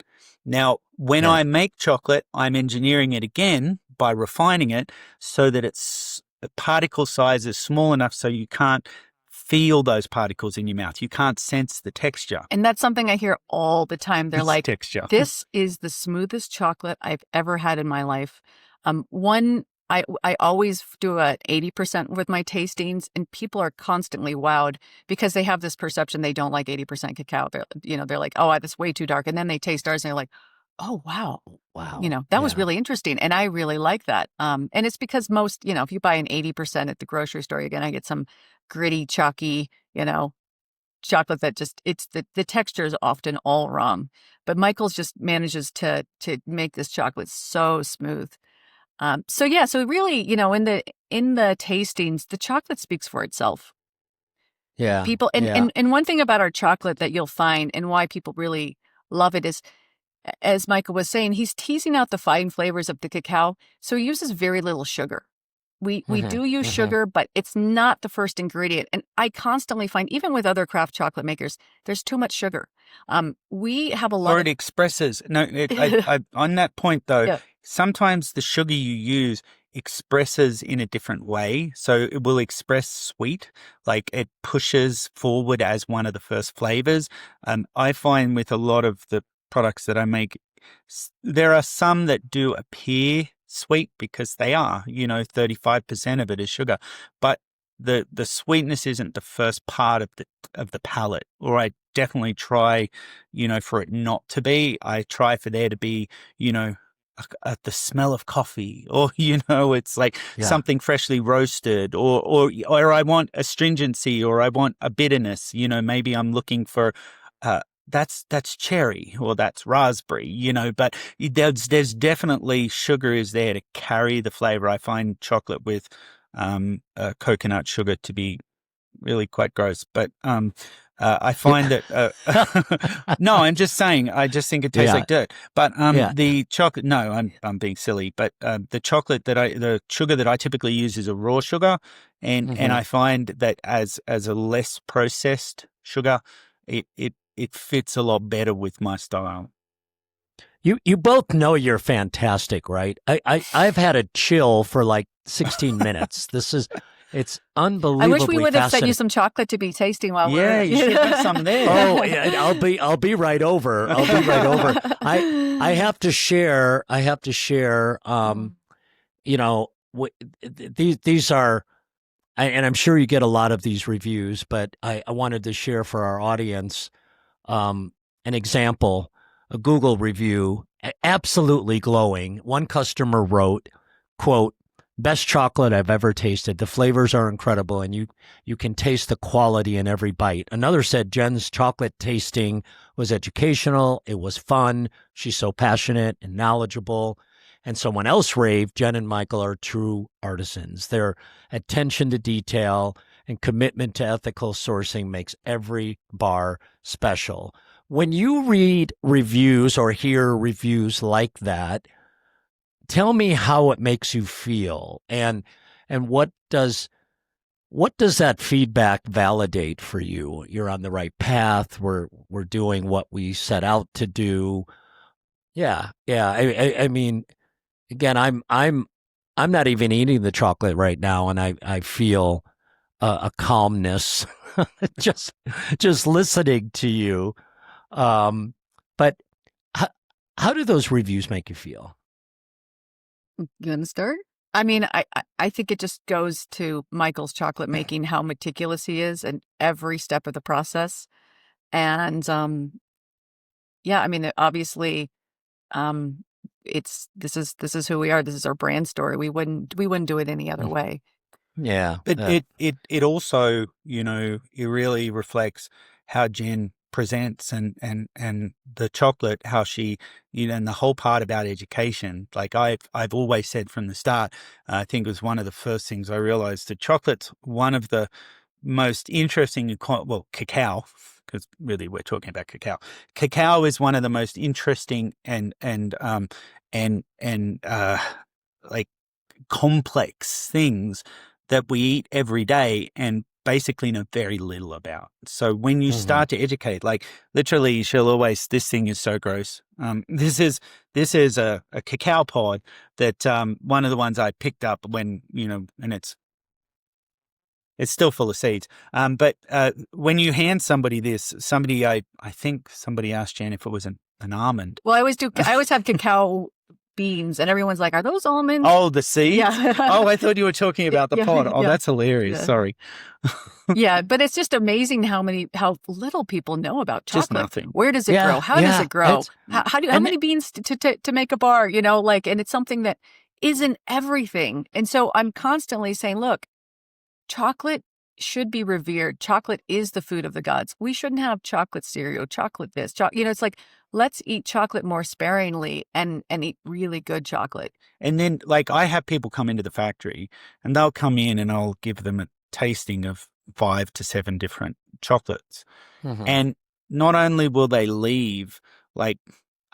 Now, when I make chocolate, I'm engineering it again by refining it so that its particle size is small enough so you can't feel those particles in your mouth. You can't sense the texture. And that's something I hear all the time. They're like, texture. This is the smoothest chocolate I've ever had in my life. I always do a 80% with my tastings, and people are constantly wowed because they have this perception they don't like 80% cacao. They're like, oh, that's way too dark. And then they taste ours and they're like, oh, wow. That was really interesting. And I really like that. And it's because most, if you buy an 80% at the grocery store, you're going to get some gritty, chalky, chocolate that just, the texture is often all wrong. But Michael's just manages to make this chocolate so smooth. So really, in the tastings, the chocolate speaks for itself. Yeah. People, and one thing about our chocolate that you'll find and why people really love it is, as Michael was saying, he's teasing out the fine flavors of the cacao. So he uses very little sugar. We do use sugar, but it's not the first ingredient. And I constantly find, even with other craft chocolate makers, there's too much sugar. We have a lot. Or it expresses. No, on that point though, sometimes the sugar you use expresses in a different way. So it will express sweet, like it pushes forward as one of the first flavors. I find with a lot of the products that I make, there are some that do appear sweet because they are, 35% of it is sugar, but the sweetness isn't the first part of the palate. Or I definitely try, for it not to be. I try for there to be, the smell of coffee, or it's like something freshly roasted, or I want astringency, or I want a bitterness. Maybe I'm looking for that's cherry, or that's raspberry, but there's definitely sugar is there to carry the flavor. I find chocolate with coconut sugar to be really quite gross, but I find that no, I'm just saying, I just think it tastes like dirt. But the chocolate, no, I'm being silly, but the sugar that I typically use is a raw sugar, and I find that as a less processed sugar, it fits a lot better with my style. You both know you're fantastic, right? I've had a chill for like 16 minutes. It's unbelievably. I wish we would have sent you some chocolate to be tasting while we're. You should have some there. Oh, yeah, I'll be right over. I have to share. These are, and I'm sure you get a lot of these reviews, but I wanted to share for our audience an example, a Google review, absolutely glowing. One customer wrote, quote, "Best chocolate I've ever tasted. The flavors are incredible, and you can taste the quality in every bite." Another said, "Jen's chocolate tasting was educational. It was fun. She's so passionate and knowledgeable." And someone else raved, "Jen and Michael are true artisans. Their attention to detail and commitment to ethical sourcing makes every bar special." When you read reviews or hear reviews like that, tell me how it makes you feel, and what does that feedback validate for you? You're on the right path. We're doing what we set out to do. Yeah. I mean, again, I'm not even eating the chocolate right now, and I feel a calmness just listening to you. But how do those reviews make you feel? You want to start? I mean, I think it just goes to Michael's chocolate making, how meticulous he is in every step of the process. And yeah, I mean, obviously, this is who we are. This is our brand story. We wouldn't do it any other way. Yeah. But it also, it really reflects how Jen presents and the chocolate, how she, and the whole part about education. Like I've always said from the start, I think it was one of the first things I realized that chocolate's one of the most interesting, cacao, because really we're talking about cacao. Cacao is one of the most interesting and like complex things that we eat every day and basically know very little about. So when you start to educate, like literally she'll always, this thing is so gross. This is a cacao pod that one of the ones I picked up when, and it's still full of seeds. But when you hand somebody this, I think somebody asked Jen if it was an almond. Well, I always have cacao beans, and everyone's like, "Are those almonds?" Oh, the seeds? Yeah. Oh, I thought you were talking about the pod. Oh, yeah. that's hilarious. Yeah. Sorry. Yeah, but it's just amazing how little people know about chocolate. Just nothing. Where does it grow? How does it grow? How many beans to make a bar? And it's something that isn't everything. And so I'm constantly saying, look, chocolate should be revered. Chocolate is the food of the gods. We shouldn't have chocolate cereal, chocolate this, it's like, let's eat chocolate more sparingly and eat really good chocolate. And then, like, I have people come into the factory and they'll come in and I'll give them a tasting of 5 to 7 different chocolates. And not only will they leave, like,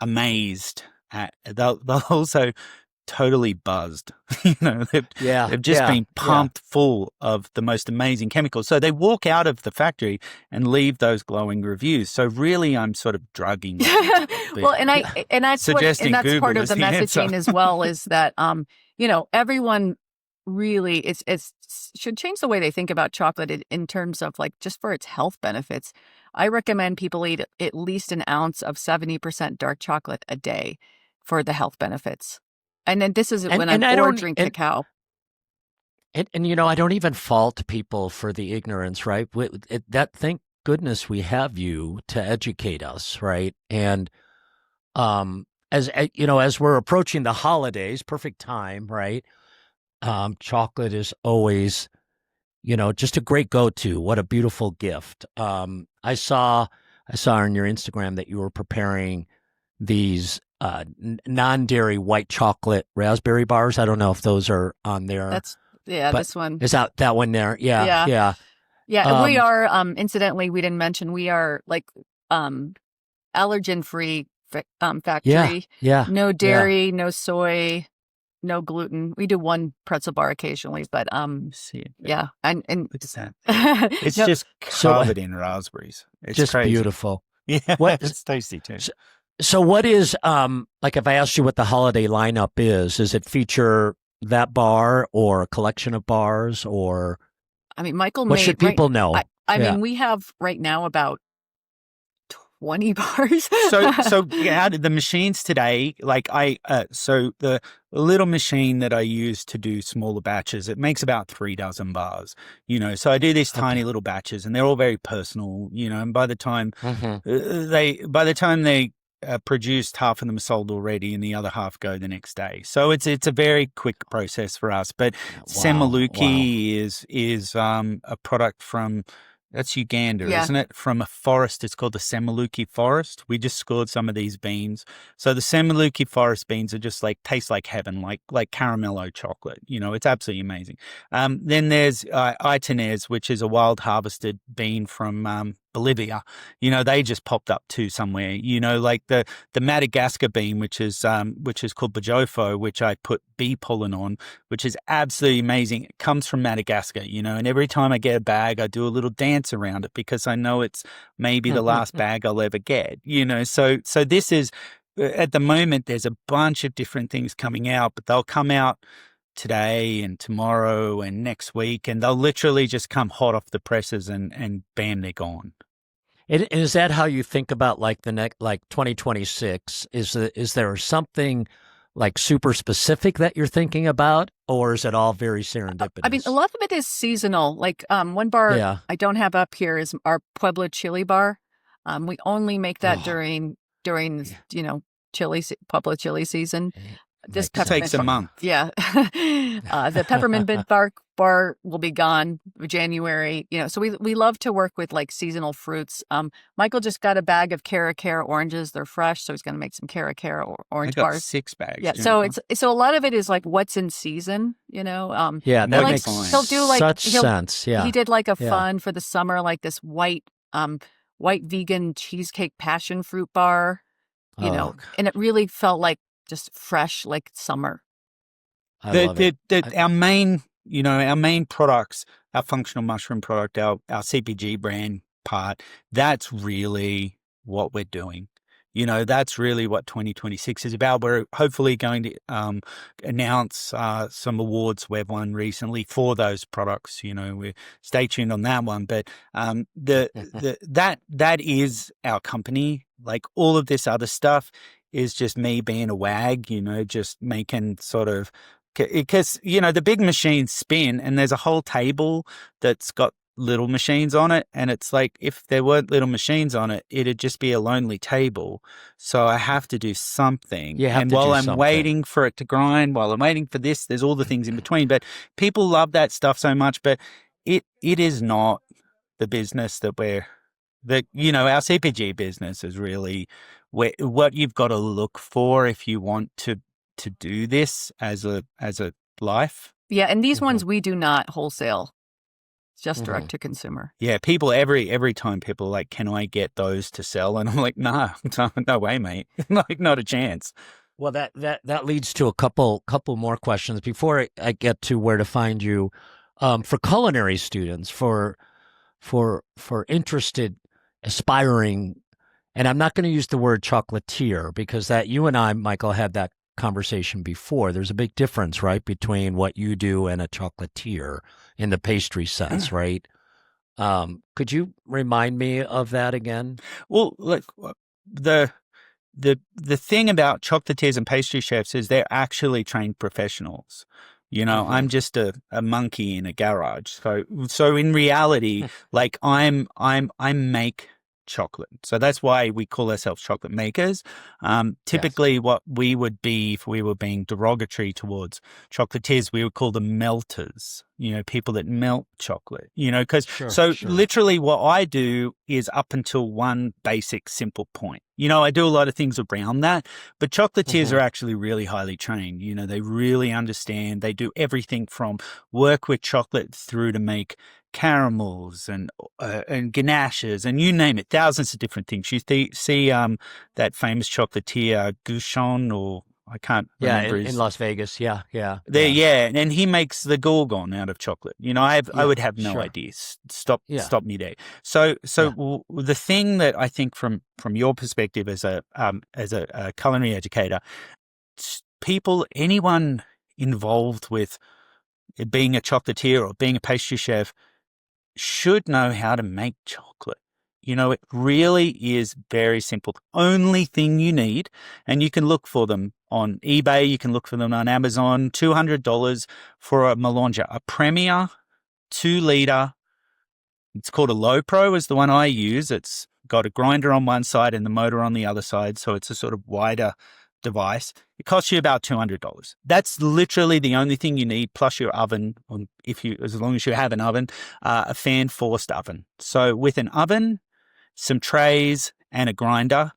amazed they'll also totally buzzed. They've just been pumped full of the most amazing chemicals. So they walk out of the factory and leave those glowing reviews. So really, I'm sort of drugging them. Well, and that's Google part of the messaging as well, is that everyone really it's should change the way they think about chocolate in terms of, like, just for its health benefits. I recommend people eat at least an ounce of 70% dark chocolate a day for the health benefits. And then this is when I drink cacao. And I don't even fault people for the ignorance, right? Thank goodness we have you to educate us, right? And as we're approaching the holidays, perfect time, right? Chocolate is always, just a great go-to. What a beautiful gift. I saw on your Instagram that you were preparing these non-dairy white chocolate raspberry bars. I don't know if those are on there. This one. Is that one there? Yeah. Yeah, we are, incidentally, we didn't mention, we are like allergen-free factory. Yeah. No dairy, no soy, no gluten. We do one pretzel bar occasionally, but yeah. And look at that. It's just covered in raspberries. It's just crazy. Beautiful. Yeah, it's tasty too. So what is, like, if I asked you what the holiday lineup is it feature that bar or a collection of bars, or? I mean, Michael what should people know? I mean, we have right now about 20 bars. so out of the machines today, like so the little machine that I use to do smaller batches, it makes about 3 dozen bars, so I do these tiny little batches and they're all very personal, and by the time they produced, half of them are sold already and the other half go the next day. So it's a very quick process for us. But Semaluki is a product from, that's Uganda, isn't it? From a forest. It's called the Semaluki forest. We just scored some of these beans. So the Semaluki forest beans are just taste like heaven, like caramello chocolate. It's absolutely amazing. Then there's Itenez, which is a wild harvested bean from Bolivia. They just popped up too somewhere. Like the Madagascar bean, which is called Bajofo, which I put bee pollen on, which is absolutely amazing. It comes from Madagascar, and every time I get a bag, I do a little dance around it because I know it's maybe the last bag I'll ever get. So this is, at the moment, there's a bunch of different things coming out, but they'll come out today and tomorrow and next week, and they'll literally just come hot off the presses and bam, they're gone. And is that how you think about like the next, like 2026? Is there something like super specific that you're thinking about, or is it all very serendipitous? I mean, a lot of it is seasonal. Like one bar Yeah. I don't have up here is our Pueblo chili bar. We only make that during Pueblo chili season. This It takes a month. Yeah. The peppermint mint bar will be gone January. So we love to work with like seasonal fruits. Michael just got a bag of Cara oranges. They're fresh, so he's going to make some Cara orange I got bars. 6 bags. Yeah. So so a lot of it is like what's in season. Yeah, that makes he'll do like such sense. Yeah. He did like a fun for the summer, like this white vegan cheesecake passion fruit bar. And it really felt like just fresh, like summer. Our main products, our functional mushroom product, our CPG brand part, that's really what we're doing. That's really what 2026 is about. We're hopefully going to announce some awards we've won recently for those products. We stay tuned on that one. But that is our company. Like all of this other stuff is just me being a wag. Just making sort of, because the big machines spin, and there's a whole table that's got little machines on it, and it's like if there weren't little machines on it, it'd just be a lonely table. So I have to do something. While I'm waiting for it to grind, while I'm waiting for this, there's all the things in between. But people love that stuff so much, but it is not the business that our CPG business is really what you've got to look for if you want to do this as a life. Yeah, and these ones we do not wholesale. Just direct to consumer. Yeah, people every time people are like, can I get those to sell? And I'm like, no way, mate. Like, not a chance. Well, that leads to a couple more questions before I get to where to find you. For culinary students, for interested, aspiring, and I'm not going to use the word chocolatier because that you and I, Michael, had that conversation before. There's a big difference, right, between what you do and a chocolatier in the pastry sense, right? Could you remind me of that again? Well, look, the thing about chocolatiers and pastry chefs is they're actually trained professionals. I'm just a monkey in a garage. So in reality, like I make chocolate. So that's why we call ourselves chocolate makers. Typically what we would be, if we were being derogatory towards chocolatiers, we would call them melters, people that melt chocolate, because literally what I do is up until one basic simple point. I do a lot of things around that, but chocolatiers are actually really highly trained. They really understand. They do everything from work with chocolate through to make caramels and ganaches and you name it, thousands of different things. You see that famous chocolatier Gouchon, or I can't remember. In Las Vegas. Yeah. And he makes the gorgon out of chocolate. I would have no idea. Stop me there. So the thing that I think from your perspective as a culinary educator, anyone involved with being a chocolatier or being a pastry chef should know how to make chocolate. It really is very simple. The only thing you need, and you can look for them on eBay, you can look for them on Amazon, $200 for a Mélanger, a Premier 2-liter. It's called a Low Pro is the one I use. It's got a grinder on one side and the motor on the other side. So it's a sort of wider device. It costs you about $200. That's literally the only thing you need, plus your oven, as long as you have an oven, a fan forced oven. So with an oven, some trays and a grinder,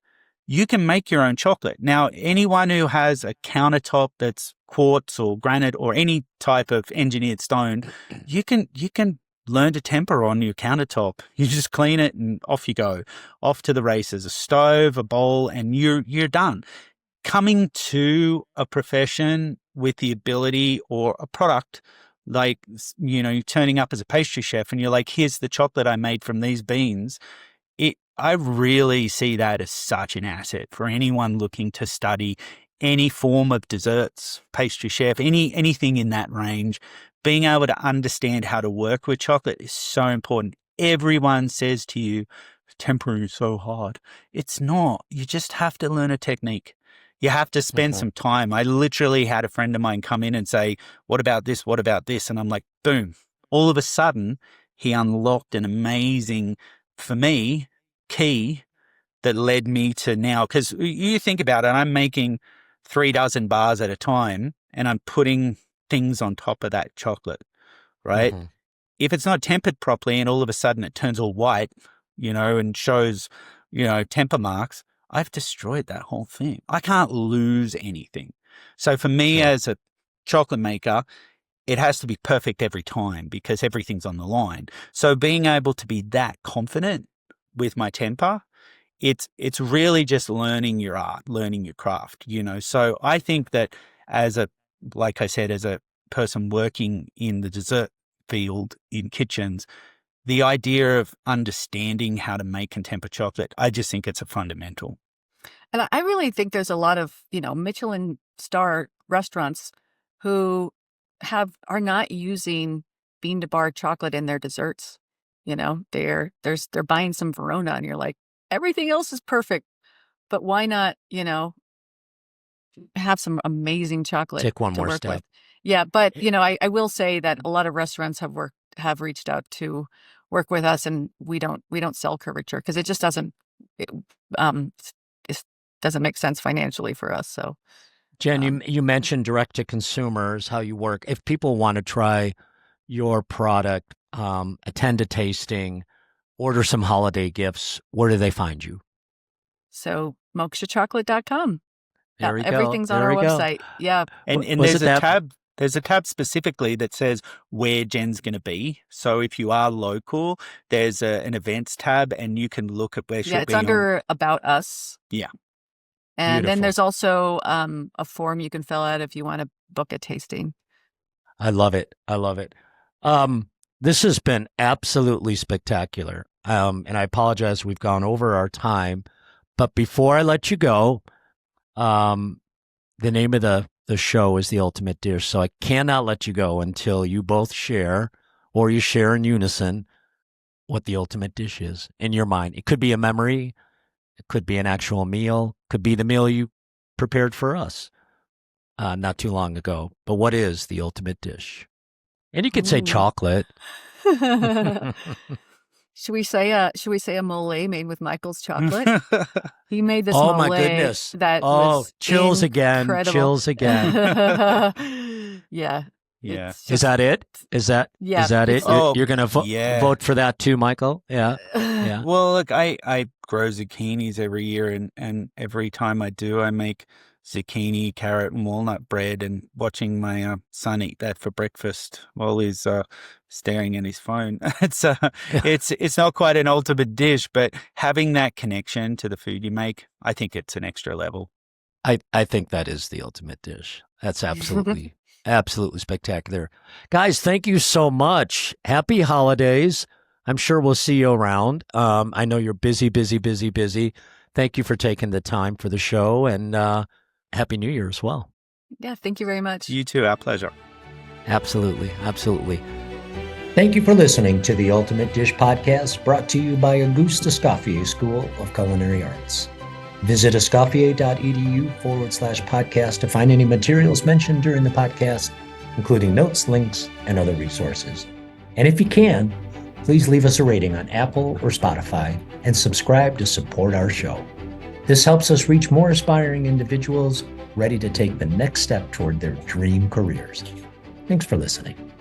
you can make your own chocolate. Now, anyone who has a countertop that's quartz or granite or any type of engineered stone, you can learn to temper on your countertop. You just clean it and off you go. Off to the races. A stove, a bowl, and you're done. Coming to a profession with the ability or a product like, you're turning up as a pastry chef and you're like, here's the chocolate I made from these beans. I really see that as such an asset for anyone looking to study any form of desserts, pastry chef, anything in that range, being able to understand how to work with chocolate is so important. Everyone says to you, tempering is so hard. It's not. You just have to learn a technique. You have to spend some time. I literally had a friend of mine come in and say, what about this? What about this? And I'm like, boom. All of a sudden, he unlocked an amazing, for me, key that led me to now. Because you think about it, I'm making 36 bars at a time and I'm putting things on top of that chocolate, right? Mm-hmm. If it's not tempered properly and all of a sudden it turns all white, and shows, temper marks, I've destroyed that whole thing. I can't lose anything. So for me as a chocolate maker, it has to be perfect every time because everything's on the line. So being able to be that confident with my temper, it's really just learning your art, learning your craft, So I think that like I said, as a person working in the dessert field in kitchens, the idea of understanding how to make and temper chocolate, I just think it's a fundamental. And I really think there's a lot of, Michelin star restaurants who are not using bean to bar chocolate in their desserts. They're buying some Verona and you're like, everything else is perfect, but why not, have some amazing chocolate Take one to more work step. with. Yeah, but I will say that a lot of restaurants have reached out to work with us, and we don't sell curvature because it just doesn't it doesn't make sense financially for us. So Jen, you mentioned direct to consumers, how you work. If people want to try your product, attend a tasting, order some holiday gifts, where do they find you? So mokshachocolate.com. There we go. Everything's on There our we go. website. Yeah. And Was there's it a that- tab. There's a tab specifically that says where Jen's going to be. So if you are local, there's an events tab, and you can look at where she'll be. It's under About Us. Yeah. And Beautiful. then there's also a form you can fill out if you want to book a tasting. I love it. I love it. This has been absolutely spectacular. And I apologize, we've gone over our time. But before I let you go, the name of the show is The Ultimate Dish. So I cannot let you go until you both share, or you share in unison, what the ultimate dish is in your mind. It could be a memory. It could be an actual meal. Could be the meal you prepared for us not too long ago. But what is the ultimate dish? And you could say chocolate. Should we say a mole made with Michael's chocolate? He made this Oh mole. my goodness! That was chills incredible. again! Chills again! Yeah. Yeah. Is that it? Is that it? You're going to vote for that too, Michael? Yeah. Yeah. Well, look, I grow zucchinis every year, and every time I do, I make zucchini, carrot, and walnut bread, and watching my son eat that for breakfast while he's staring at his phone. It's not quite an ultimate dish, but having that connection to the food you make, I think it's an extra level. I think that is the ultimate dish. That's absolutely absolutely spectacular. Guys, thank you so much. Happy holidays. I'm sure we'll see you around. I know you're busy. Thank you for taking the time for the show, and Happy New Year as well. Yeah, thank you very much. You too. Our pleasure. Absolutely. Absolutely. Thank you for listening to the Ultimate Dish Podcast, brought to you by Auguste Escoffier School of Culinary Arts. Visit escoffier.edu/podcast to find any materials mentioned during the podcast, including notes, links, and other resources. And if you can, please leave us a rating on Apple or Spotify and subscribe to support our show. This helps us reach more aspiring individuals ready to take the next step toward their dream careers. Thanks for listening.